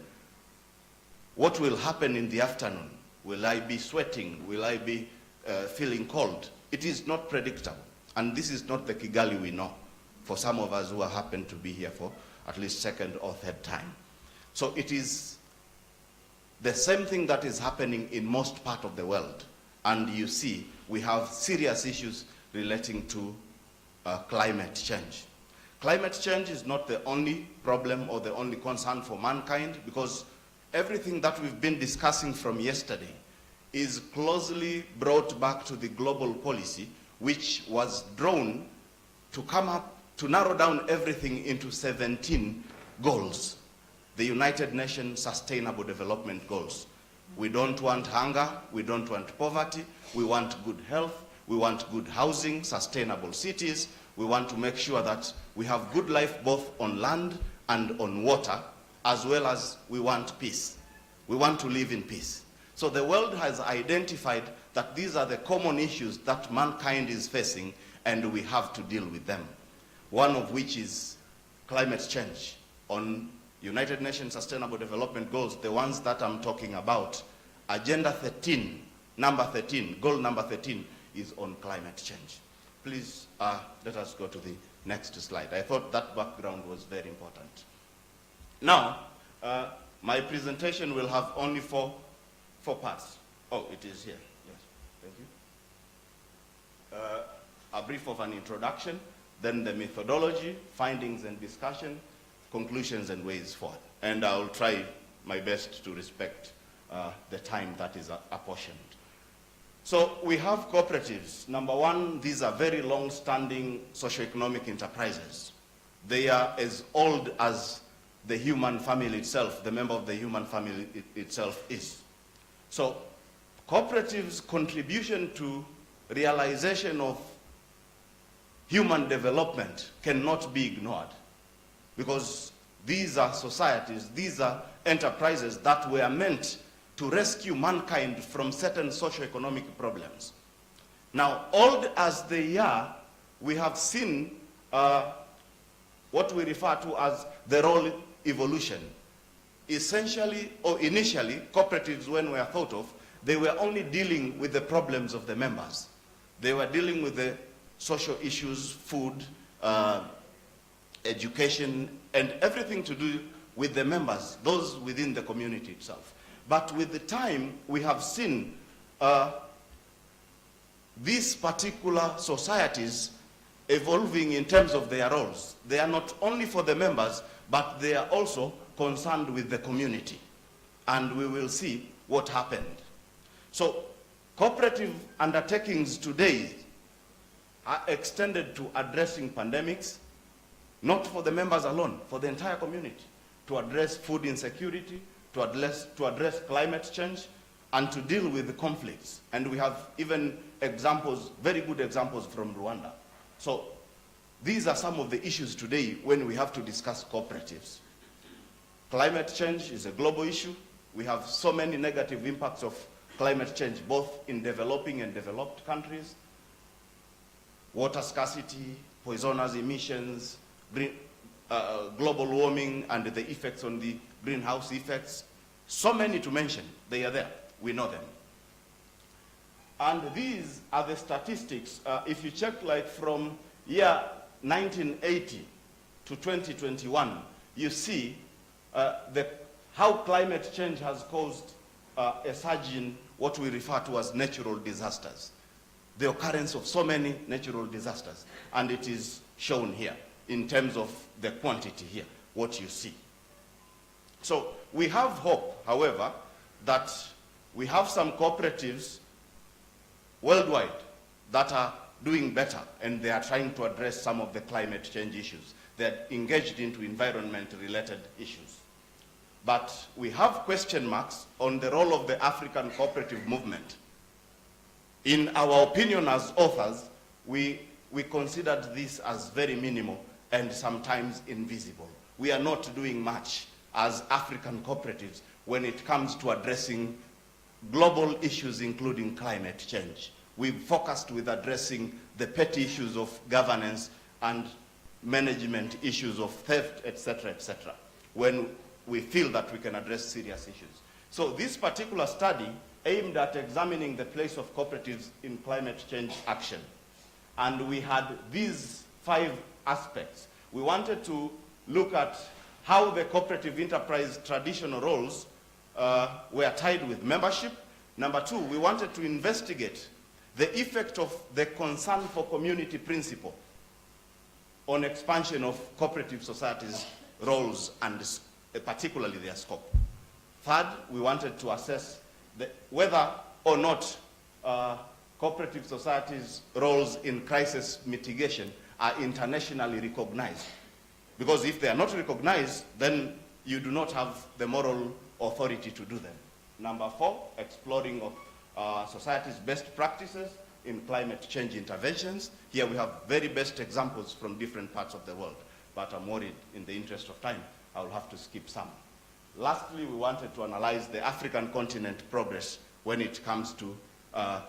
what will happen in the afternoon. Will I be sweating? Will I be feeling cold? It is not predictable. And this is not the Kigali we know, for some of us who happen to be here for at least second or third time. So it is the same thing that is happening in most part of the world. And you see, we have serious issues relating to climate change. Climate change is not the only problem or the only concern for mankind, because everything that we've been discussing from yesterday is closely brought back to the global policy, which was drawn to come up, to narrow down everything into 17 goals. The United Nations Sustainable Development Goals. We don't want hunger, we don't want poverty, we want good health, we want good housing, sustainable cities, we want to make sure that we have good life both on land and on water, as well as we want peace. We want to live in peace. So the world has identified that these are the common issues that mankind is facing, and we have to deal with them. One of which is climate change. On United Nations Sustainable Development Goals, the ones that I'm talking about, Agenda 13, number 13, goal number 13 is on climate change. Please, let us go to the next slide. I thought that background was very important. Now, my presentation will have only four parts. Oh, it is here. Yes, thank you. A brief of an introduction, then the methodology, findings and discussion, conclusions and ways forward. And I'll try my best to respect the time that is apportioned. So we have cooperatives. Number one, these are very long-standing socioeconomic enterprises. They are as old as the human family itself, the member of the human family itself is. So cooperatives' contribution to realization of human development cannot be ignored, because these are societies, these are enterprises that were meant to rescue mankind from certain socioeconomic problems. Now, old as they are, we have seen what we refer to as the role evolution. Essentially, or initially, cooperatives, when were thought of, they were only dealing with the problems of the members. They were dealing with the social issues, food, education, and everything to do with the members, those within the community itself. But with the time, we have seen these particular societies evolving in terms of their roles. They are not only for the members, but they are also concerned with the community. And we will see what happened. So cooperative undertakings today are extended to addressing pandemics, not for the members alone, for the entire community, to address food insecurity, to address climate change, and to deal with the conflicts. And we have even examples, very good examples from Rwanda. So these are some of the issues today when we have to discuss cooperatives. Climate change is a global issue. We have so many negative impacts of climate change, both in developing and developed countries. Water scarcity, poisonous emissions, global warming and the effects on the greenhouse effects. So many to mention. They are there. We know them. And these are the statistics. If you check like from year 1980 to 2021, you see how climate change has caused a surge in what we refer to as natural disasters. The occurrence of so many natural disasters. And it is shown here in terms of the quantity here, what you see. So we have hope, however, that we have some cooperatives worldwide that are doing better, and they are trying to address some of the climate change issues. They're engaged into environment-related issues. But we have question marks on the role of the African cooperative movement. In our opinion as authors, we considered this as very minimal and sometimes invisible. We are not doing much as African cooperatives when it comes to addressing global issues, including climate change. We've focused with addressing the petty issues of governance and management issues of theft, etc., when we feel that we can address serious issues. So this particular study aimed at examining the place of cooperatives in climate change action. And we had these 5 aspects. We wanted to look at how the cooperative enterprise traditional roles were tied with membership. Number 2, we wanted to investigate the effect of the concern for community principle on expansion of cooperative societies' roles and particularly their scope. Third, we wanted to assess whether or not cooperative societies' roles in crisis mitigation are internationally recognized. Because if they are not recognized, then you do not have the moral authority to do them. Number 4, exploring of society's best practices in climate change interventions. Here we have very best examples from different parts of the world, but I'm worried in the interest of time, I will have to skip some. Lastly, we wanted to analyze the African continent progress when it comes to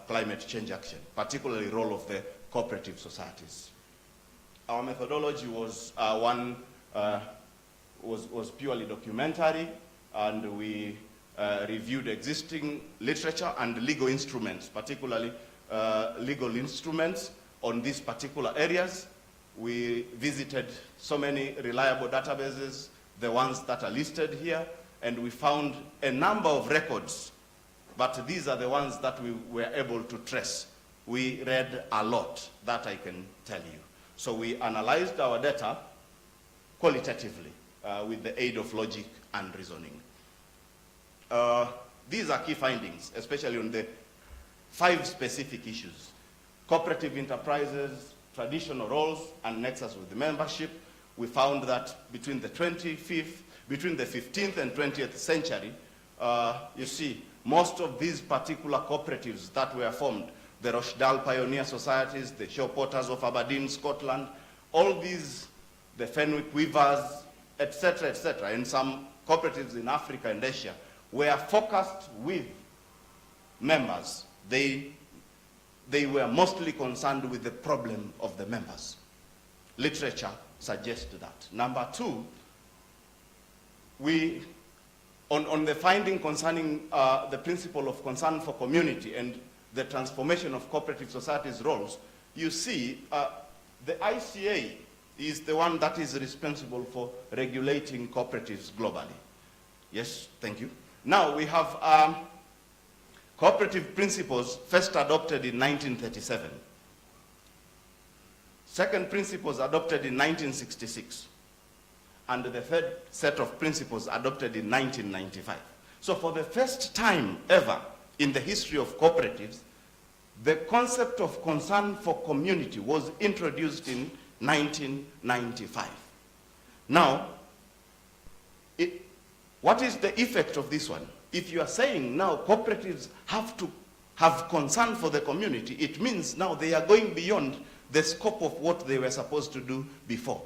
climate change action, particularly the role of the cooperative societies. Our methodology was was purely documentary, and we reviewed existing literature and legal instruments, particularly legal instruments on these particular areas. We visited so many reliable databases, the ones that are listed here, and we found a number of records, but these are the ones that we were able to trace. We read a lot, that I can tell you. So we analyzed our data qualitatively with the aid of logic and reasoning. These are key findings, especially on the 5 specific issues: cooperative enterprises, traditional roles, and nexus with the membership. We found that between the 15th and 20th century, you see, most of these particular cooperatives that were formed, the Rochdale Pioneer Societies, the Shaw Potters of Aberdeen, Scotland, all these, the Fenwick Weavers, etc., and some cooperatives in Africa and Asia were focused with members. They were mostly concerned with the problem of the members. Literature suggests that. Number 2, on the finding concerning the principle of concern for community and the transformation of cooperative societies' roles, you see the ICA is the one that is responsible for regulating cooperatives globally. Yes, thank you. Now we have cooperative principles first adopted in 1937. Second principles adopted in 1966. And the third set of principles adopted in 1995. So for the first time ever in the history of cooperatives, the concept of concern for community was introduced in 1995. Now, what is the effect of this one? If you are saying now cooperatives have to have concern for the community, it means now they are going beyond the scope of what they were supposed to do before.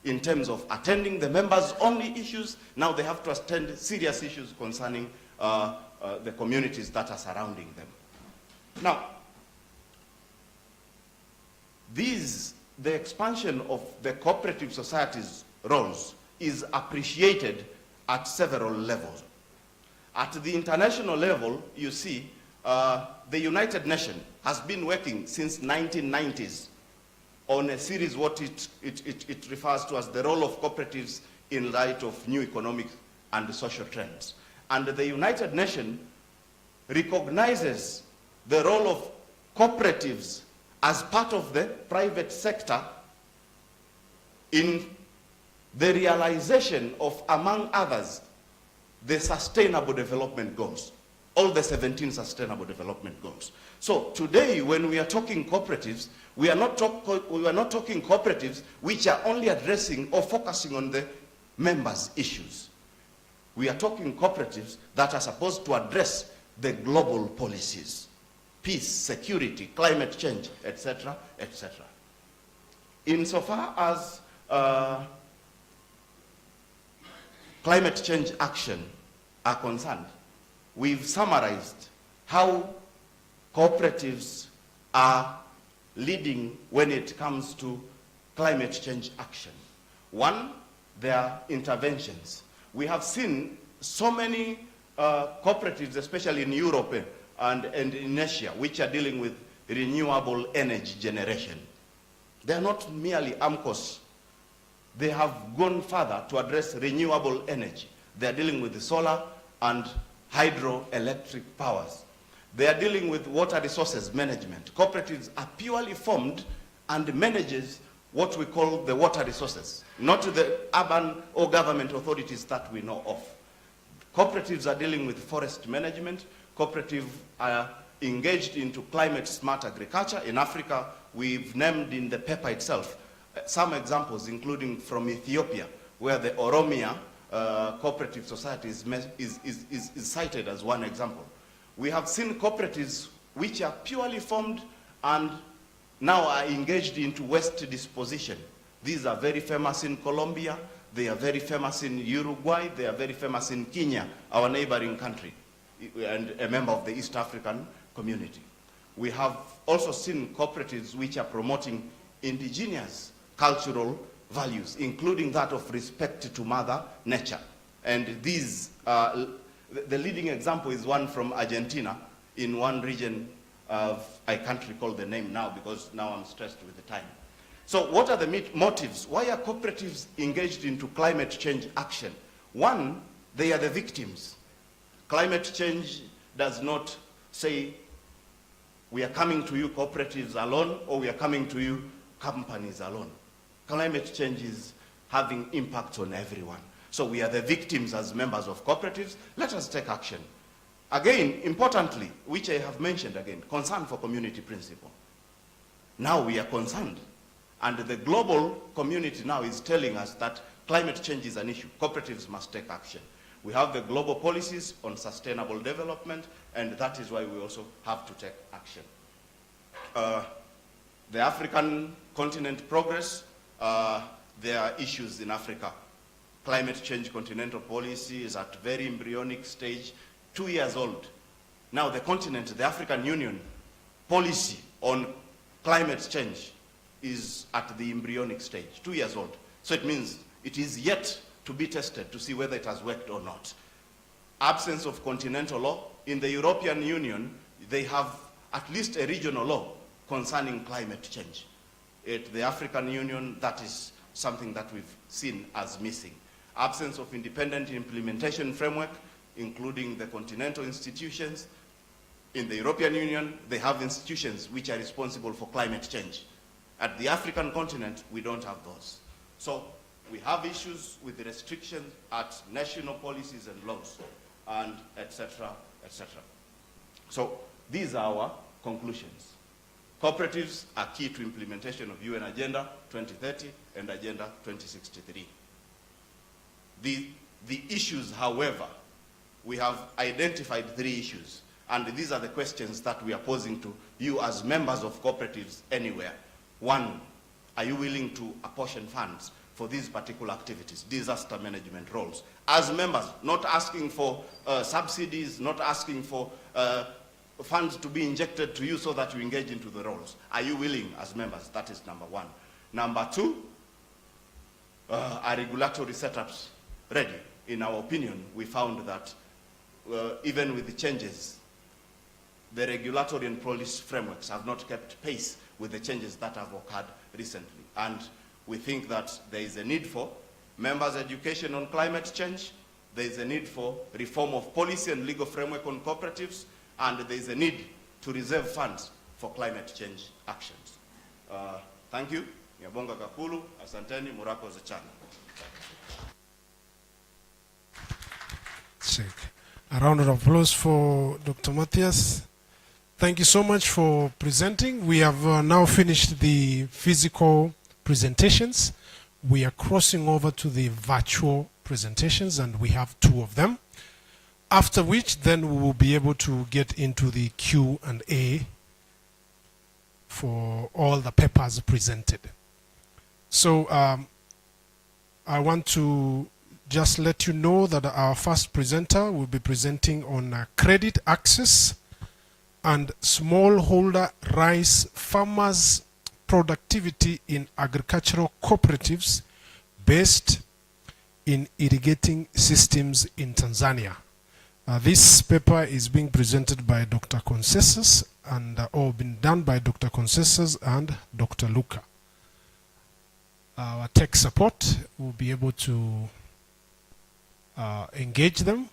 In terms of attending the members' only issues, now they have to attend serious issues concerning the communities that are surrounding them. Now, the expansion of the cooperative society's roles is appreciated at several levels. At the international level, you see, the United Nations has been working since 1990s on a series what it refers to as the role of cooperatives in light of new economic and social trends. And the United Nations recognizes the role of cooperatives as part of the private sector in the realization of, among others, the Sustainable Development Goals, all the 17 Sustainable Development Goals. So today, when we are talking cooperatives, we are not talking cooperatives which are only addressing or focusing on the members' issues. We are talking cooperatives that are supposed to address the global policies, peace, security, climate change, etc., etc. Insofar as climate change action are concerned, we've summarized how cooperatives are leading when it comes to climate change action. One, their interventions. We have seen so many cooperatives, especially in Europe and in Asia, which are dealing with renewable energy generation. They are not merely AMCOs. They have gone further to address renewable energy. They are dealing with the solar and hydroelectric powers. They are dealing with water resources management. Cooperatives are purely formed and manages what we call the water resources, not the urban or government authorities that we know of. Cooperatives are dealing with forest management. Cooperatives are engaged into climate smart agriculture. In Africa, we've named in the paper itself some examples, including from Ethiopia, where the Oromia Cooperative Society is cited as one example. We have seen cooperatives which are purely formed and now are engaged into waste disposition. These are very famous in Colombia, they are very famous in Uruguay, they are very famous in Kenya, our neighboring country, and a member of the East African community. We have also seen cooperatives which are promoting indigenous cultural values, including that of respect to Mother Nature. And these, the leading example is one from Argentina, in one region of, I can't recall the name now because now I'm stressed with the time. So what are the motives? Why are cooperatives engaged into climate change action? One, they are the victims. Climate change does not say we are coming to you cooperatives alone, or we are coming to you companies alone. Climate change is having impact on everyone. So we are the victims as members of cooperatives. Let us take action. Again, importantly, which I have mentioned again, concern for community principle. Now we are concerned. And the global community now is telling us that climate change is an issue. Cooperatives must take action. We have the global policies on sustainable development, and that is why we also have to take action. The African continent progress, there are issues in Africa. Climate change continental policy is at very embryonic stage, 2 years old. Now the continent, the African Union policy on climate change is at the embryonic stage, 2 years old. So it means it is yet to be tested to see whether it has worked or not. Absence of continental law. In the European Union, they have at least a regional law concerning climate change. At the African Union, that is something that we've seen as missing. Absence of independent implementation framework, including the continental institutions. In the European Union, they have institutions which are responsible for climate change. At the African continent, we don't have those. So we have issues with the restrictions at national policies and laws, and et cetera, et cetera. So these are our conclusions. Cooperatives are key to implementation of UN Agenda 2030 and Agenda 2063. The issues, however, we have identified 3 issues, and these are the questions that we are posing to you as members of cooperatives anywhere. 1, are you willing to apportion funds for these particular activities, disaster management roles? As members, not asking for subsidies, not asking for funds to be injected to you so that you engage into the roles. Are you willing as members? That is number 1. Number 2, are regulatory setups ready? In our opinion, we found that even with the changes, the regulatory and policy frameworks have not kept pace with the changes that have occurred recently. And we think that there is a need for members' education on climate change, there is a need for reform of policy and legal framework on cooperatives, and there is a need to reserve funds for climate change actions. Thank you. Nyabonga Kakulu, asanteni, Murako Zechana. A round of applause for Dr. Matthias. Thank you so much for presenting. We have now finished the physical presentations. We are crossing over to the virtual presentations, and we have 2 of them. After which, then we will be able to get into the Q&A for all the papers presented. So I want to just let you know that our first presenter will be presenting on credit access and smallholder rice farmers' productivity in agricultural cooperatives based in irrigating systems in Tanzania. This paper is being presented by Dr. Concessus and or been done by Dr. Concessus and Dr. Luca. Our tech support will be able to engage them.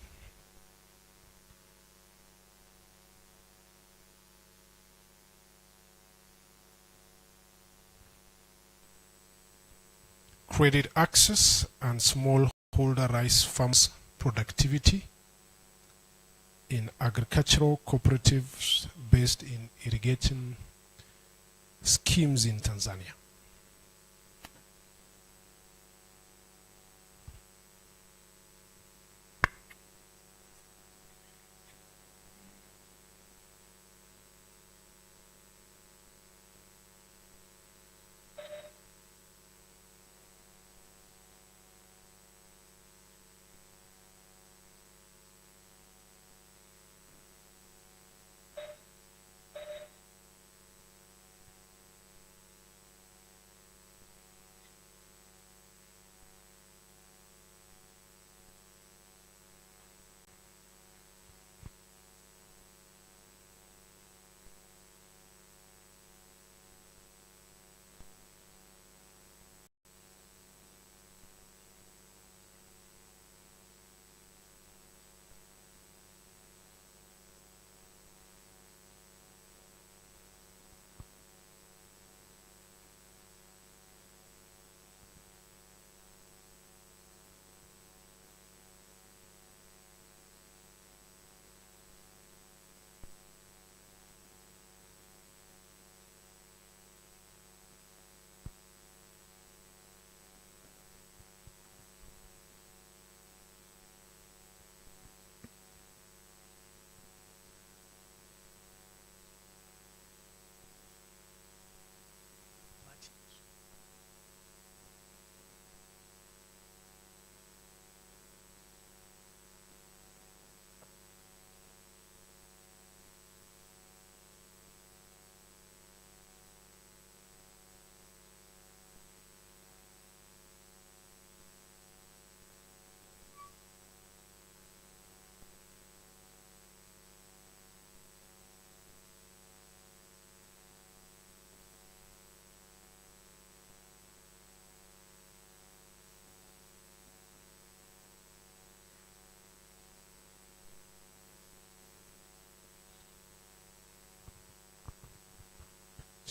Credit access and smallholder rice farms productivity in agricultural cooperatives based in irrigating schemes in Tanzania.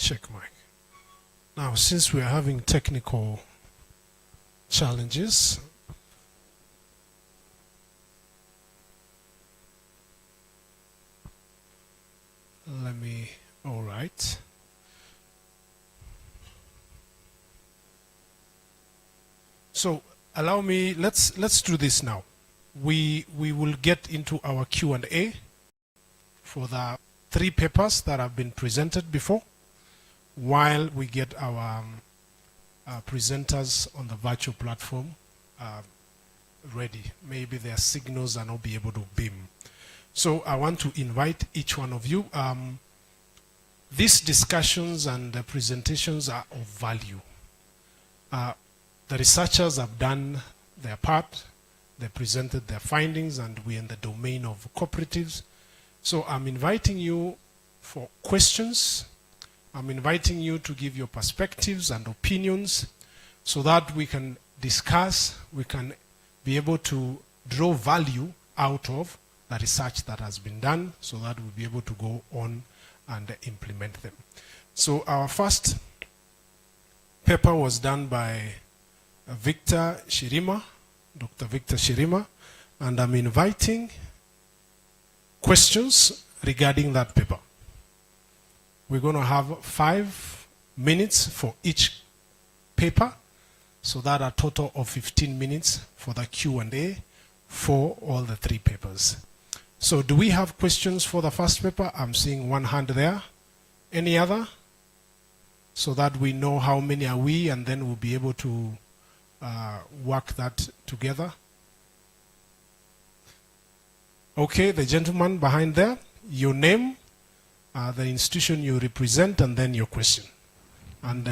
Check mic. Now, since we are having technical challenges, all right. So allow me, let's do this now. We will get into our Q&A for the 3 papers that have been presented before, while we get our presenters on the virtual platform ready. Maybe their signals are not be able to beam. So I want to invite each one of you. These discussions and the presentations are of value. The researchers have done their part. They presented their findings, and we're in the domain of cooperatives. So I'm inviting you for questions. I'm inviting you to give your perspectives and opinions so that we can discuss, we can be able to draw value out of the research that has been done, so that we'll be able to go on and implement them. So our first paper was done by Victor Shirima, Dr. Victor Shirima, and I'm inviting questions regarding that paper. We're going to have 5 minutes for each paper, so that a total of 15 minutes for the Q&A for all the 3 papers. So do we have questions for the first paper? I'm seeing one hand there. Any other? So that we know how many are we, and then we'll be able to work that together. Okay, the gentleman behind there, your name, the institution you represent, and then your question. And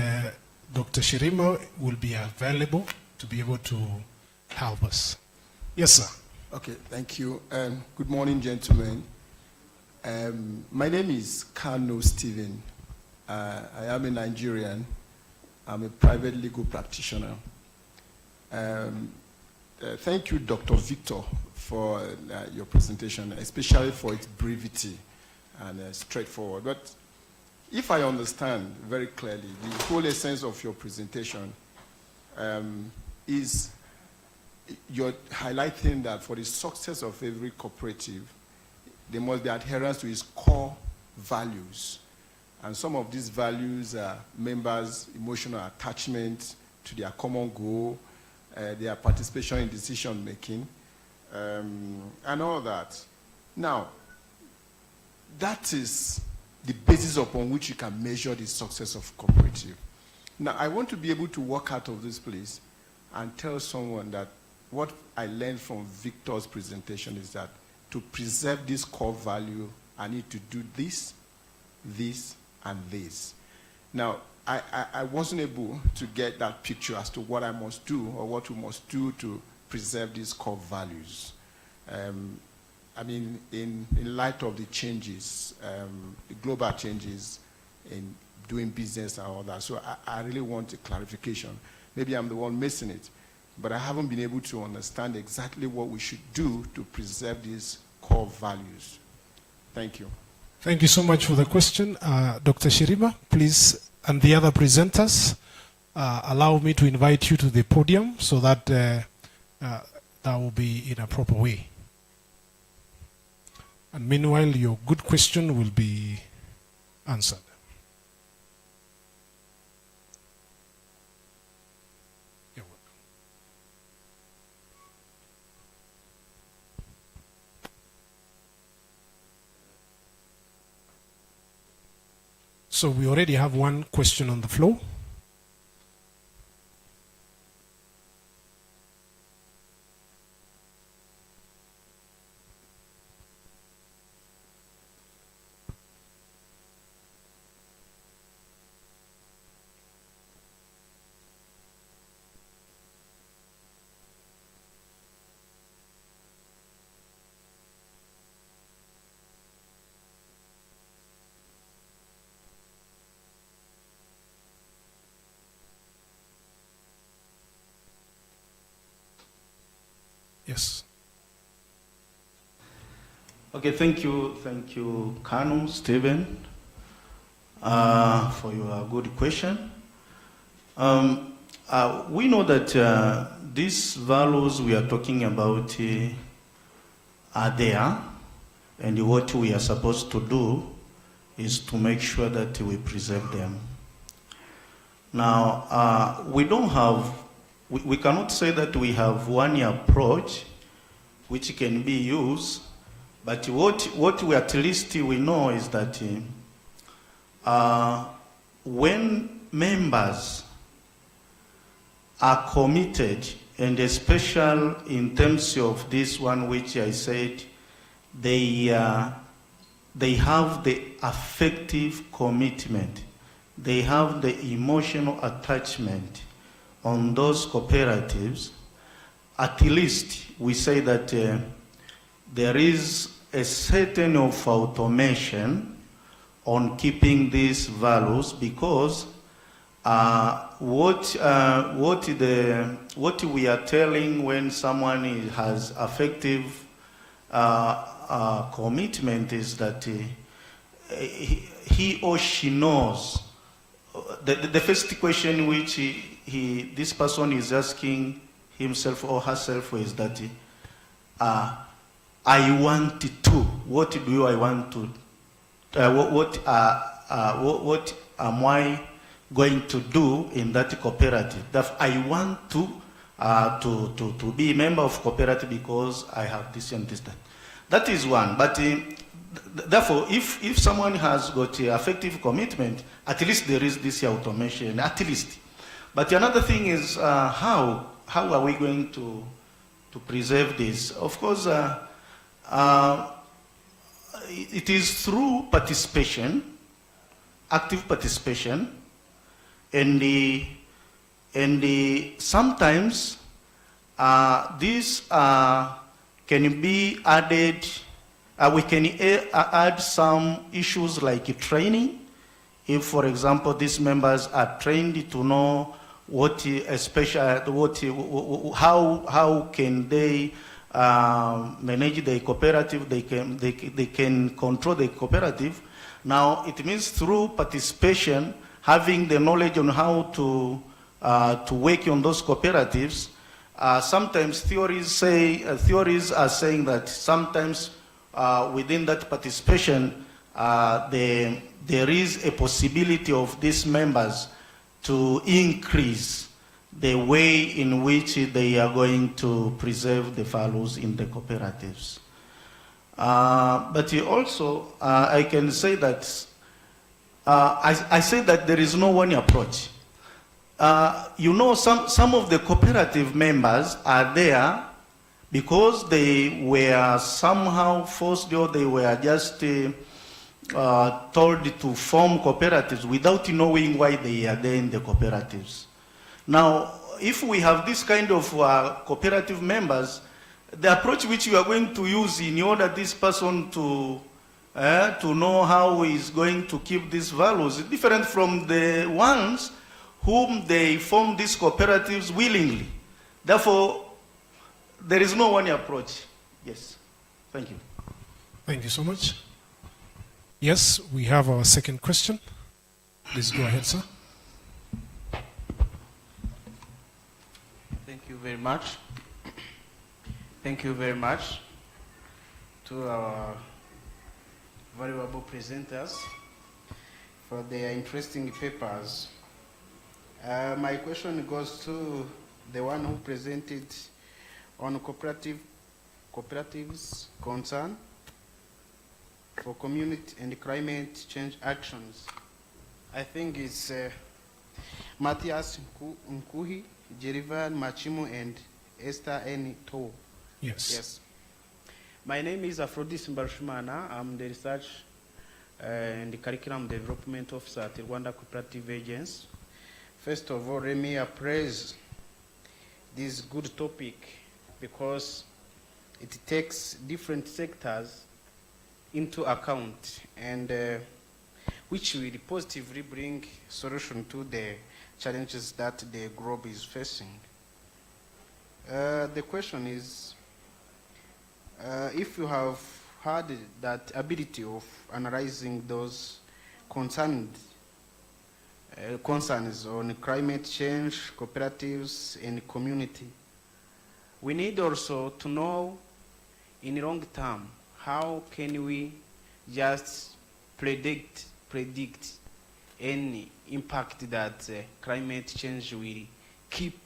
Dr. Shirima will be available to be able to help us. Yes, sir. Okay, thank you. Good morning, gentlemen. My name is Kano Stephen. I am a Nigerian. I'm a private legal practitioner. Thank you, Dr. Victor, for your presentation, especially for its brevity and straightforward. But if I understand very clearly, the whole essence of your presentation is you're highlighting that for the success of every cooperative, there must be adherence to its core values. And some of these values are members' emotional attachment to their common goal, their participation in decision making, and all that. Now, that is the basis upon which you can measure the success of cooperative. Now, I want to be able to walk out of this place and tell someone that what I learned from Victor's presentation is that to preserve this core value, I need to do this, this, and this. Now, I wasn't able to get that picture as to what I must do or what we must do to preserve these core values. I mean, in light of the changes, the global changes in doing business and all that, so I really want a clarification. Maybe I'm the one missing it, but I haven't been able to understand exactly what we should do to preserve these core values. Thank you. Thank you so much for the question. Dr. Shirima, please, and the other presenters, allow me to invite you to the podium so that that will be in a proper way. And meanwhile, your good question will be answered. You're welcome. So we already have one question on the floor. Yes. Okay, thank you, Kanu, Stephen. for your good question. We know that these values we are talking about are there, and what we are supposed to do is to make sure that we preserve them. Now, we cannot say that we have one approach which can be used, but what we at least we know is that when members are committed, and especially in terms of this one which I said, they have the affective commitment, they have the emotional attachment on those cooperatives, at least we say that there is a certain of automation on keeping these values, because what we are telling when someone has affective commitment is that he or she knows. The first question which this person is asking himself or herself is that I want to. What do I want to? What am I going to do in that cooperative? That I want to be a member of cooperative because I have this and this, that. That is one. But therefore, if someone has got affective commitment, at least there is this automation, at least. But another thing is how are we going to preserve this? Of course, it is through participation, active participation, and sometimes these can be added. We can add some issues like training. If, for example, these members are trained to know how can they manage the cooperative, they can control the cooperative. Now, it means through participation, having the knowledge on how to work on those cooperatives. Sometimes theories are saying that sometimes within that participation, there is a possibility of these members to increase the way in which they are going to preserve the values in the cooperatives. But also, I can say that, I say that there is no one approach. You know, some of the cooperative members are there because they were somehow forced, or they were just told to form cooperatives without knowing why they are there in the cooperatives. Now, if we have this kind of cooperative members, the approach which you are going to use in order this person to know how he is going to keep these values is different from the ones whom they form these cooperatives willingly. Therefore, there is no one approach. Yes. Thank you. Thank you so much. Yes, we have our second question. Please go ahead, sir. Thank you very much. Thank you very much to our valuable presenters for their interesting papers. My question goes to the one who presented on cooperatives concern for community and climate change actions. I think it's Matthias Nkuhi, Jerivan Machimu, and Esther N. To. Yes. Yes. My name is Aphrodis Mbarushimana. I'm the Research and the Curriculum Development Officer at the Rwanda Cooperative Agency. First of all, let me appraise this good topic because it takes different sectors into account and which will positively bring solution to the challenges that the globe is facing. The question is, if you have had that ability of analyzing those concerned concerns on climate change, cooperatives, and community. We need also to know in long term, how can we just predict any impact that climate change will keep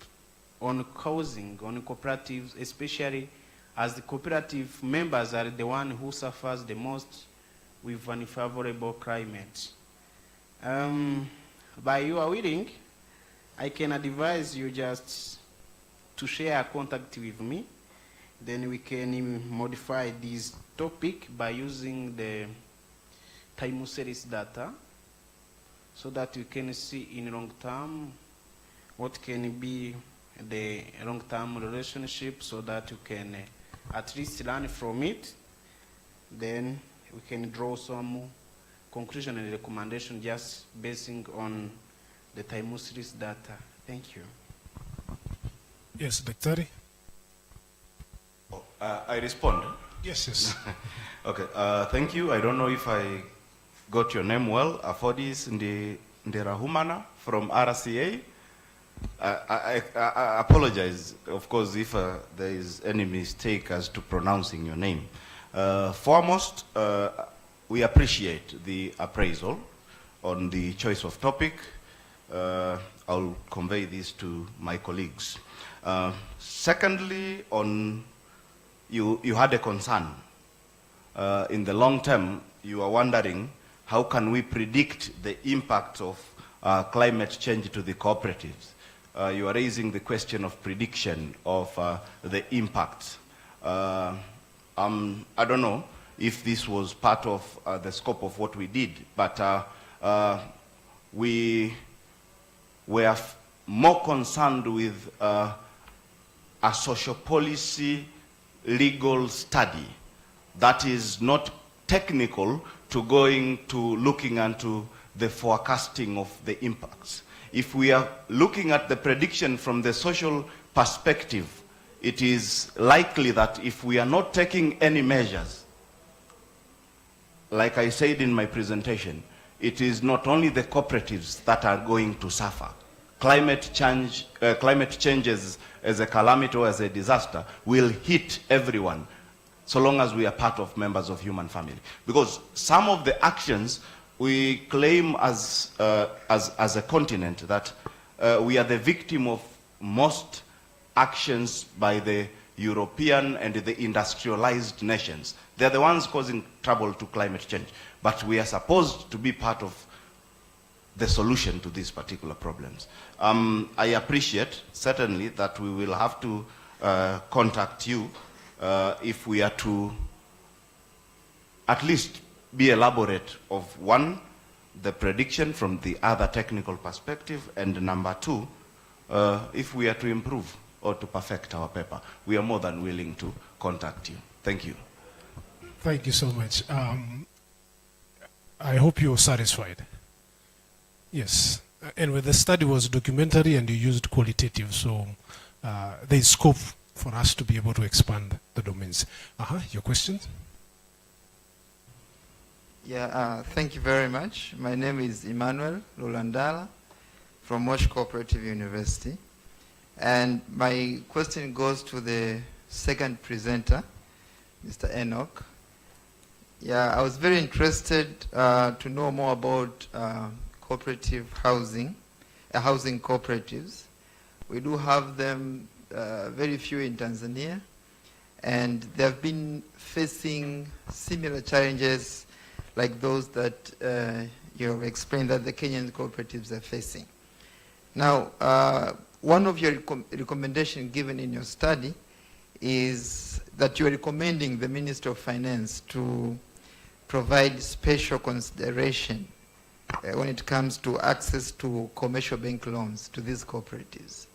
on causing on cooperatives, especially as the cooperative members are the one who suffers the most with unfavorable climate. By your willing, I can advise you just to share a contact with me. Then we can modify this topic by using the time series data so that we can see in long term what can be the long-term relationship so that you can at least learn from it. Then we can draw some conclusion and recommendation just basing on the time series data. Thank you. Yes, Dr. I respond. Yes, yes. Okay, thank you. I don't know if I got your name well. Afodis Ndirahumana from RCA. I apologize, of course, if there is any mistake as to pronouncing your name. Foremost, we appreciate the appraisal on the choice of topic. I'll convey this to my colleagues. Secondly, you had a concern. In the long term, you are wondering how can we predict the impact of climate change to the cooperatives. You are raising the question of prediction of the impact. I don't know if this was part of the scope of what we did, but we were more concerned with a social policy legal study that is not technical to going to looking into the forecasting of the impacts. If we are looking at the prediction from the social perspective, it is likely that if we are not taking any measures, like I said in my presentation, it is not only the cooperatives that are going to suffer. Climate changes as a calamity or as a disaster will hit everyone, so long as we are part of members of human family. Because some of the actions we claim as a continent that we are the victim of most actions by the European and the industrialized nations. They're the ones causing trouble to climate change. But we are supposed to be part of the solution to these particular problems. I appreciate, certainly, that we will have to contact you if we are to at least be elaborate of one, the prediction from the other technical perspective, and number two, if we are to improve or to perfect our paper, we are more than willing to contact you. Thank you. Thank you so much. I hope you're satisfied. Yes. Anyway, the study was documentary and you used qualitative, so there is scope for us to be able to expand the domains. Your questions? Yeah, thank you very much. My name is Emmanuel Lulandala from Mosh Cooperative University. And my question goes to the second presenter, Mr. Enoch. Yeah, I was very interested to know more about cooperative housing cooperatives. We do have them very few in Tanzania, and they have been facing similar challenges like those that you have explained that the Kenyan cooperatives are facing. Now, one of your recommendations given in your study is that you are recommending the Minister of Finance to provide special consideration when it comes to access to commercial bank loans to these cooperatives.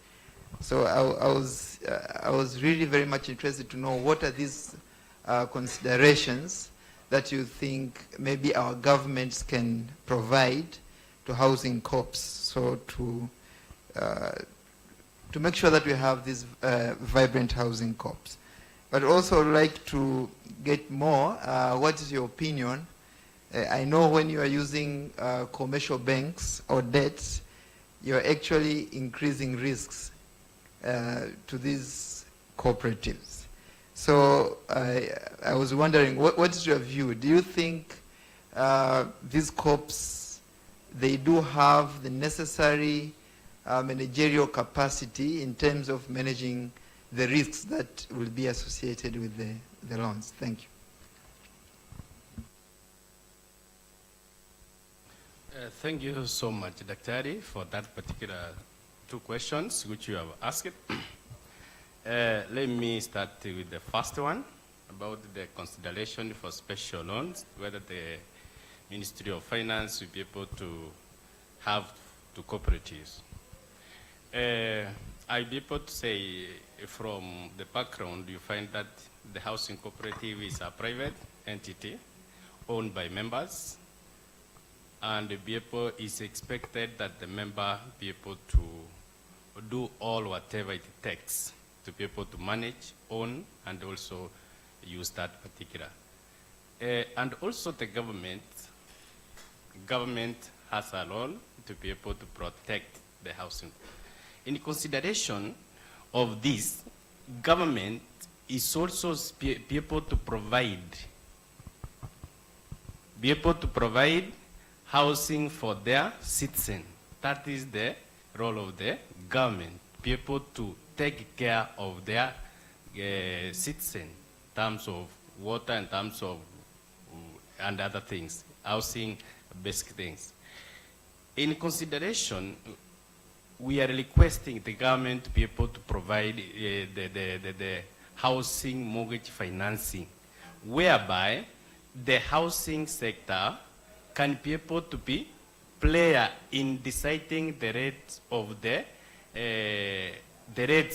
So I was really very much interested to know what are these considerations that you think maybe our governments can provide to housing corps, so to make sure that we have these vibrant housing corps. But also I'd like to get more, what is your opinion I know when you are using commercial banks or debts, you're actually increasing risks to these cooperatives. So I was wondering, what is your view? Do you think these corps, they do have the necessary managerial capacity in terms of managing the risks that will be associated with the loans? Thank you. Thank you so much, Dr. Adi, for that particular two questions which you have asked. Let me start with the first one about the consideration for special loans, whether the Ministry of Finance will be able to have to cooperatives. I'll be able to say from the background, you find that the housing cooperative is a private entity owned by members, and the BPO is expected that the member be able to do all whatever it takes to be able to manage, own, and also use that particular. And also the government has a role to be able to protect the housing. In consideration of this, government is also be able to provide housing for their citizens. That is the role of the government, be able to take care of their citizens in terms of water, in terms of and other things, housing, basic things. In consideration, we are requesting the government to be able to provide the housing mortgage financing, whereby the housing sector can be able to be player in deciding the rates of the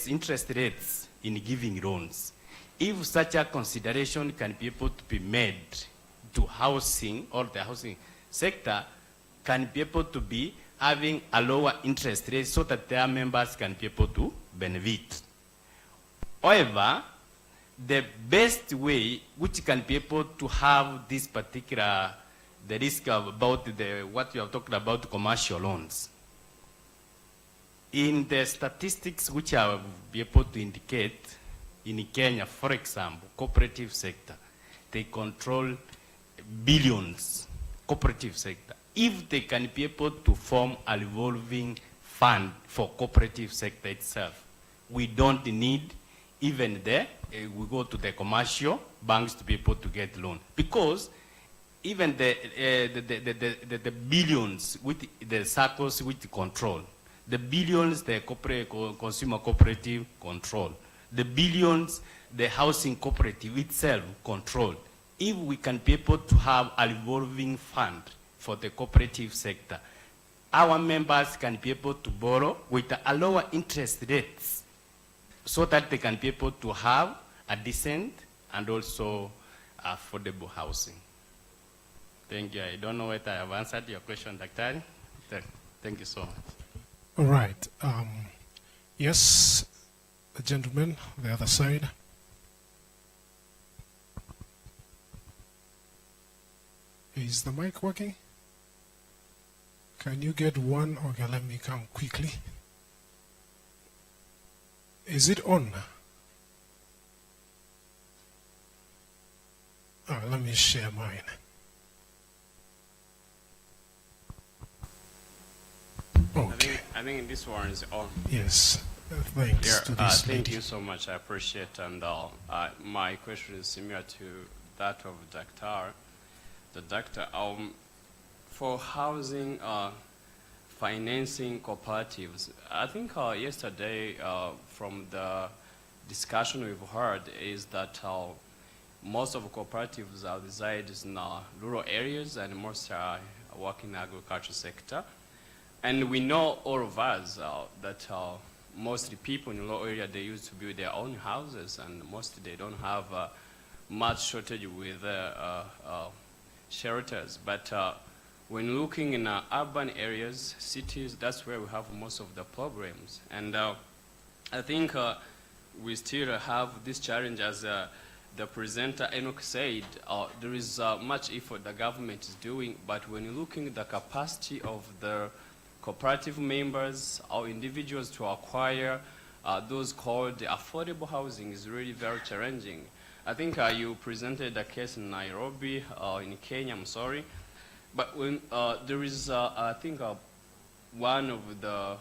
interest rates in giving loans. If such a consideration can be able to be made to housing, or the housing sector can be able to be having a lower interest rate so that their members can be able to benefit. However, the best way which can be able to have this particular, the risk about what you have talked about, commercial loans. In the statistics which I will be able to indicate, in Kenya, for example, cooperative sector, they control billions, cooperative sector. If they can be able to form a revolving fund for cooperative sector itself, we don't need even there, we go to the commercial banks to be able to get loan. Because even the billions with the circles with control, the billions the consumer cooperative control, the billions the housing cooperative itself control. If we can be able to have a revolving fund for the cooperative sector, our members can be able to borrow with a lower interest rates so that they can be able to have a decent and also affordable housing. Thank you. I don't know whether I have answered your question, Dr. Thank you so much. All right. Yes, the gentleman on the other side. Is the mic working? Can you get one? Okay, let me come quickly. Is it on? Let me share mine. Okay. I think this one is on. Yes. Thanks to this thank lady. you so much. I appreciate. And my question is similar to that of Dr. The doctor, for housing financing cooperatives, I think yesterday from the discussion we've heard is that most of cooperatives are reside in rural areas and most are working in the agriculture sector. And we know, all of us, that mostly people in rural area, they used to build their own houses, and mostly they don't have much shortage with shelters. But when looking in urban areas, cities, that's where we have most of the problems. And I think we still have this challenge as the presenter Enoch said, there is much effort the government is doing, but when you're looking at the capacity of the cooperative members or individuals to acquire those called affordable housing is really very challenging. I think you presented a case in Nairobi, in Kenya, I'm sorry. But when there is, I think, one of the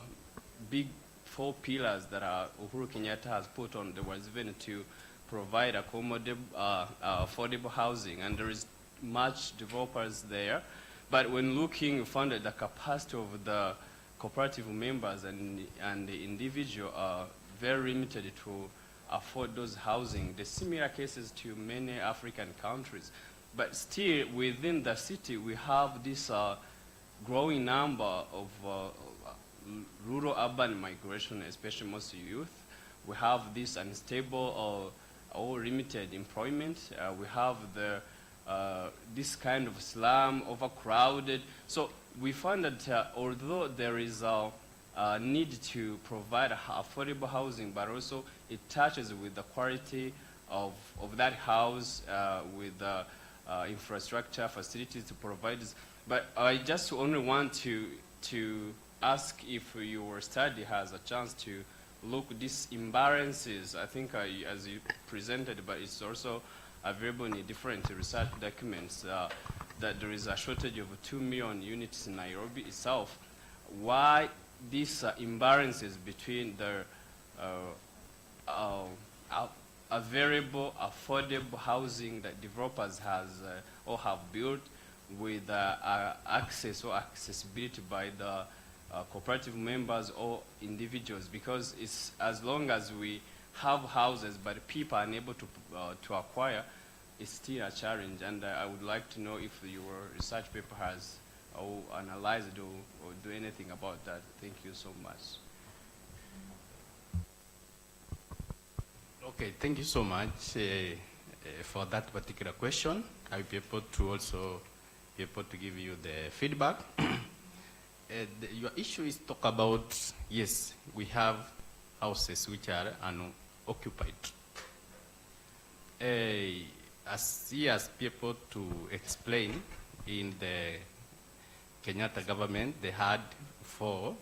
big 4 pillars that Uhuru Kenyatta has put on the was even to provide affordable housing, and there is much developers there. But when looking, you found that the capacity of the cooperative members and the individual are very limited to afford those housing. The similar cases to many African countries. But still, within the city, we have this growing number of rural-urban migration, especially most youth. We have this unstable or limited employment. We have this kind of slum, overcrowded. So we find that although there is a need to provide affordable housing, but also it touches with the quality of that house, with the infrastructure, facilities to provide this. But I just only want to ask if your study has a chance to look at these imbalances. I think as you presented, but it's also available in different research documents, that there is a shortage of 2 million units in Nairobi itself. Why these imbalances between the available, affordable housing that developers or have built with access or accessibility by the cooperative members or individuals? Because it's as long as we have houses but people are unable to acquire, it's still a challenge. And I would like to know if your research paper has analyzed or do anything about that. Thank you so much. Okay, thank you so much for that particular question. I'll be able to also be able to give you the feedback. Your issue is talk about, yes, we have houses which are unoccupied. As he has been able to explain, in the Kenyatta government, they had 4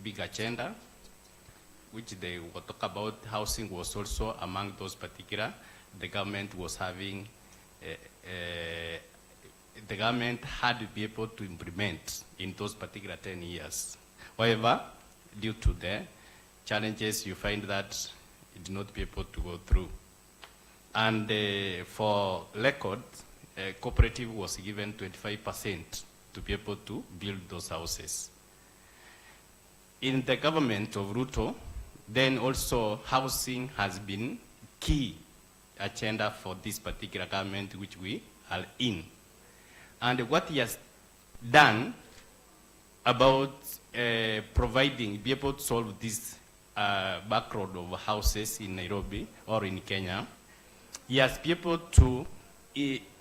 big agenda, which they will talk about. Housing was also among those particular. The government was having, the government had to be able to implement in those particular 10 years. However, due to the challenges, you find that it did not be able to go through. And for record, cooperative was given 25% to be able to build those houses. In the government of Ruto, then also housing has been key agenda for this particular government which we are in. And what he has done about providing, be able to solve this backlog of houses in Nairobi or in Kenya, he has been able to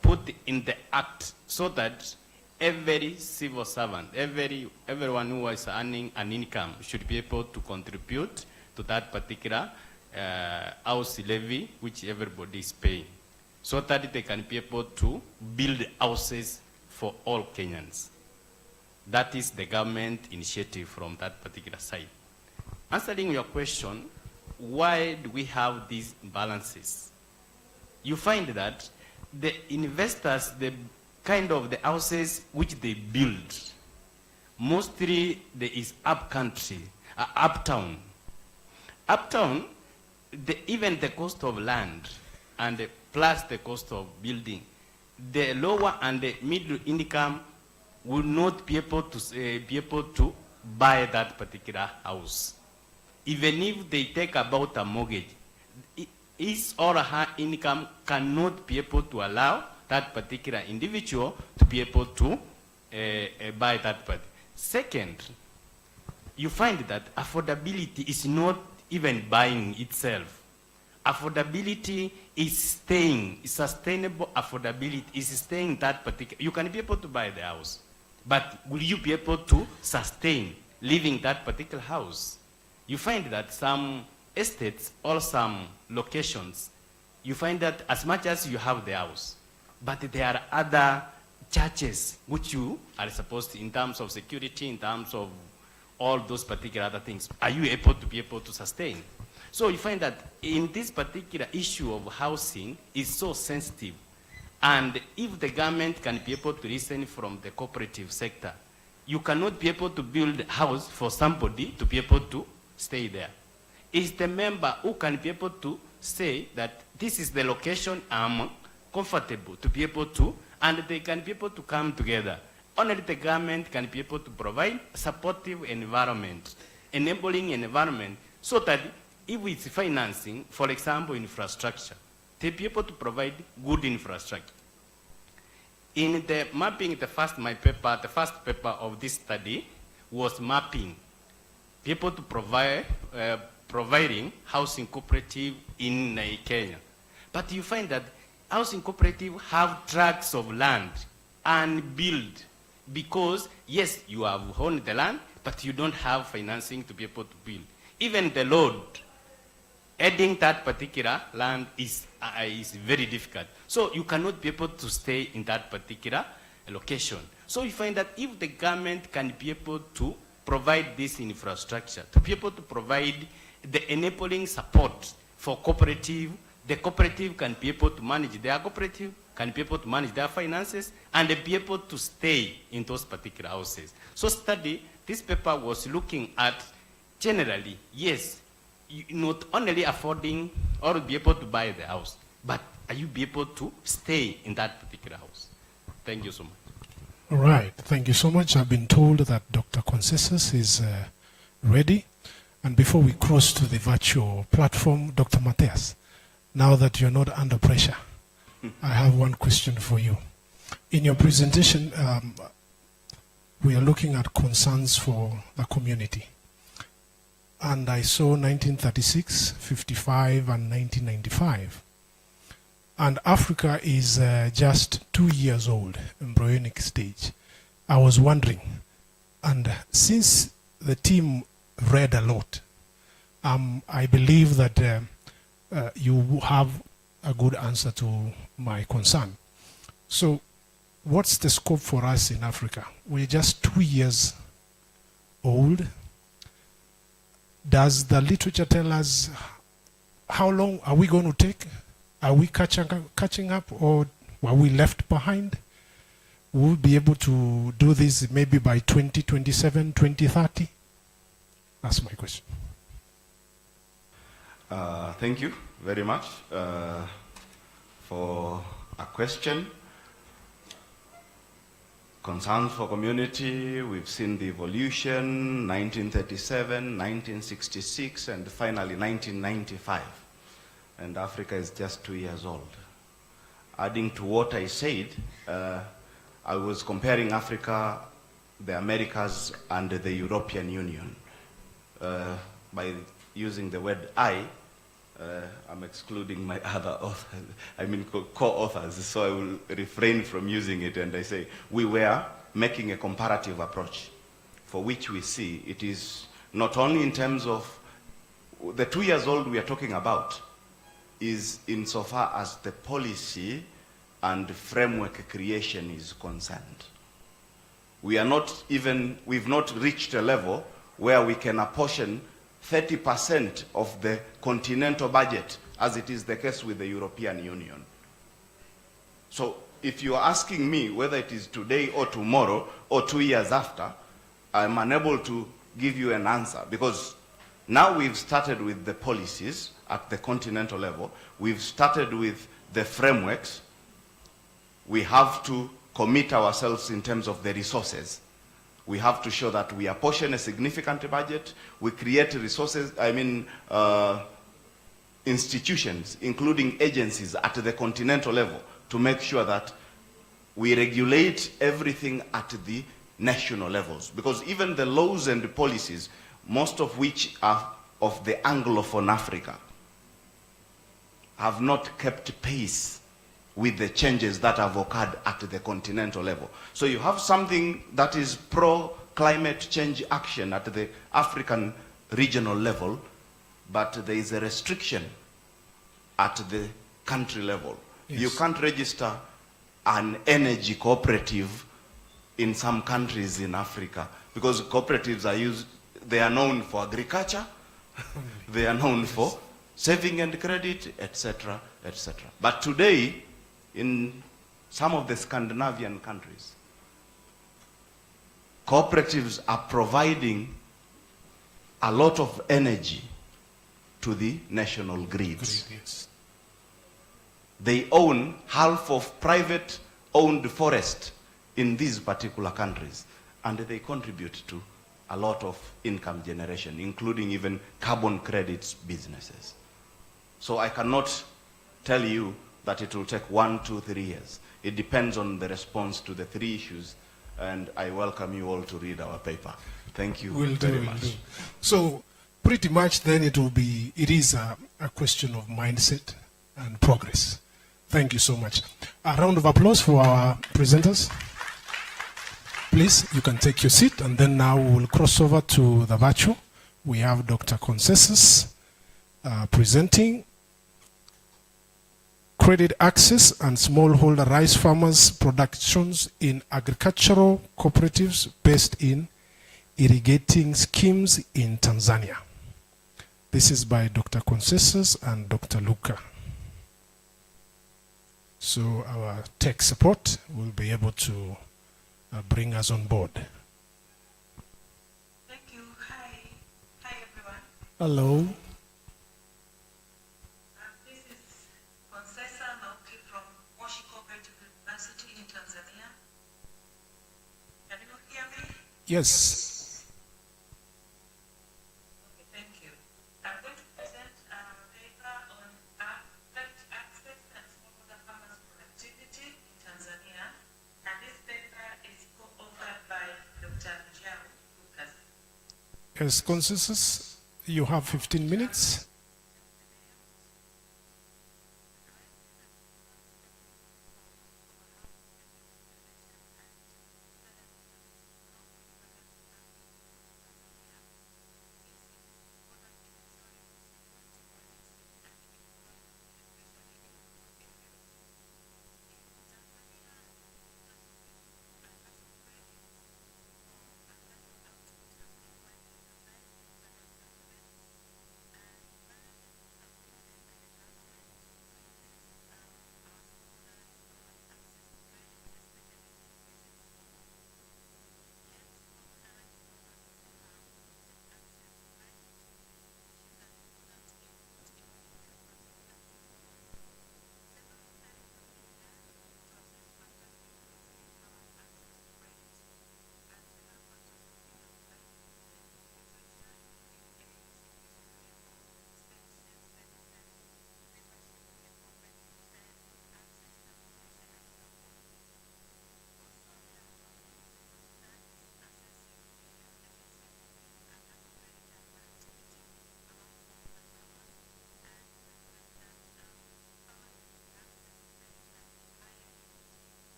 put in the act so that every civil servant, everyone who is earning an income should be able to contribute to that particular house levy which everybody is paying, so that they can be able to build houses for all Kenyans. That is the government initiative from that particular side. Answering your question, why do we have these imbalances? You find that the investors, the kind of the houses which they build, mostly there is upcountry, uptown. Uptown, even the cost of land and plus the cost of building, the lower and the middle income will not be able to buy that particular house. Even if they take about a mortgage, his or her income cannot be able to allow that particular individual to be able to buy that part. Second, you find that affordability is not even buying itself. Affordability is staying, sustainable affordability is staying that particular. You can be able to buy the house, but will you be able to sustain living that particular house? You find that some estates or some locations, you find that as much as you have the house, but there are other churches which you are supposed to, in terms of security, in terms of all those particular other things, are you able to sustain? So you find that in this particular issue of housing is so sensitive. And if the government can be able to listen from the cooperative sector, you cannot be able to build a house for somebody to be able to stay there. It's the member who can be able to say that this is the location I'm comfortable to be able to, and they can be able to come together. Only the government can be able to provide supportive environment, enabling environment, so that if it's financing, for example, infrastructure, they be able to provide good infrastructure. In the mapping, the first paper of this study was mapping, people to provide, providing housing cooperative in Kenya. But you find that housing cooperative have tracts of land unbuilt because, yes, you have owned the land, but you don't have financing to be able to build. Even the load, adding that particular land is very difficult. So you cannot be able to stay in that particular location. So you find that if the government can be able to provide this infrastructure, to be able to provide the enabling support for cooperative, the cooperative can be able to manage their cooperative, can be able to manage their finances, and be able to stay in those particular houses. So this paper was looking at generally, yes, not only affording or be able to buy the house, but are you be able to stay in that particular house? Thank you so much. All right, thank you so much. I've been told that Dr. Consensus is ready. And before we cross to the virtual platform, Dr. Mateus, now that you're not under pressure, I have one question for you. In your presentation, we are looking at concerns for the community. And I saw 1936, 55, and 1995. And Africa is just 2 years old, embryonic stage. I was wondering, and since the team read a lot, I believe that you have a good answer to my concern. So what's the scope for us in Africa? We're just 2 years old. Does the literature tell us how long are we going to take? Are we catching up, or are we left behind? We'll be able to do this maybe by 2027, 2030? That's my question. Thank you very much for a question. Concerns for community, we've seen the evolution, 1937, 1966, and finally 1995. And Africa is just 2 years old. Adding to what I said, I was comparing Africa, the Americas, and the European Union. By using the word I, I'm excluding my other authors, I mean co-authors, so I will refrain from using it, and I say we were making a comparative approach for which we see it is not only in terms of the 2 years old we are talking about is insofar as the policy and framework creation is concerned. We are not even, we've not reached a level where we can apportion 30% of the continental budget, as it is the case with the European Union. So if you are asking me whether it is today or tomorrow or 2 years after, I'm unable to give you an answer, because now we've started with the policies at the continental level. We've started with the frameworks. We have to commit ourselves in terms of the resources. We have to show that we apportion a significant budget. We create resources, institutions, including agencies at the continental level, to make sure that we regulate everything at the national levels. Because even the laws and the policies, most of which are of the Anglophone Africa, have not kept pace with the changes that have occurred at the continental level. So you have something that is pro-climate change action at the African regional level, but there is a restriction at the country level. Yes. You can't register an energy cooperative in some countries in Africa because cooperatives they are known for agriculture, they are known for saving and credit, etc., etc. But today, in some of the Scandinavian countries, cooperatives are providing a lot of energy to the national grids. Yes. They own half of private-owned forest in these particular countries, and they contribute to a lot of income generation, including even carbon credits businesses. So I cannot tell you that it will take 1, 2, 3 years. It depends on the response to the 3 issues, and I welcome you all to read our paper. Thank you very much. So pretty much then it is a question of mindset and progress. Thank you so much. A round of applause for our presenters. Please, you can take your seat, and then now we'll cross over to the virtual. We have Dr. Consensus presenting credit access and smallholder rice farmers productions in agricultural cooperatives based in irrigating schemes in Tanzania. This is by Dr. Consensus and Dr. Luca. So our tech support will be able to bring us on board. Thank you. Hi everyone. Hello. This is Concessa Mauki from Moshi Cooperative University in Tanzania. Can you hear me? Yes. Okay, thank you. I'm going to present a paper on credit access and smallholder farmers productivity in Tanzania. And this paper is co-authored by Dr. Lucas. As consensus, you have 15 minutes.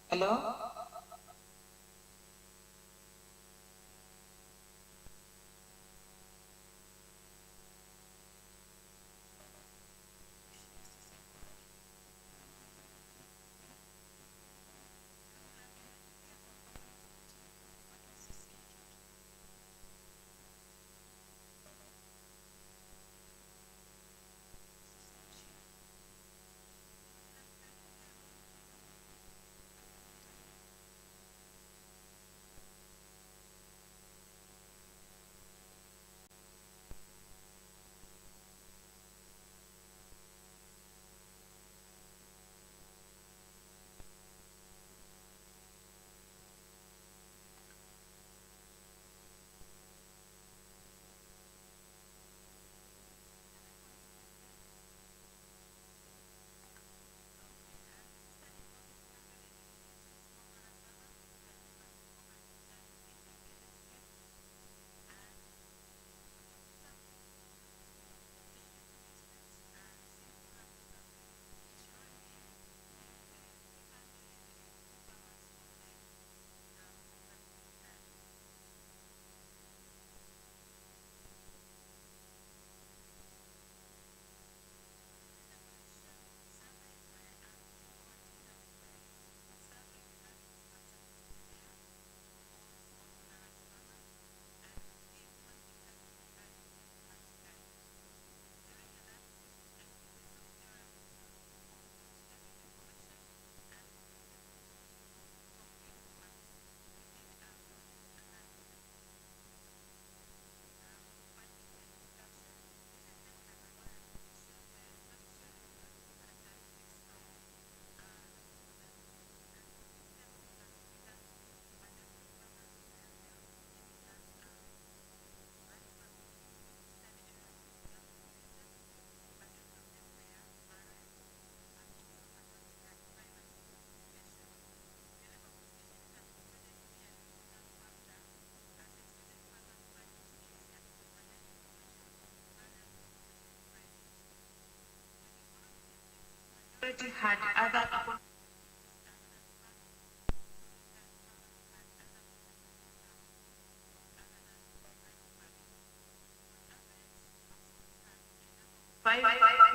Hello? cooperative had other five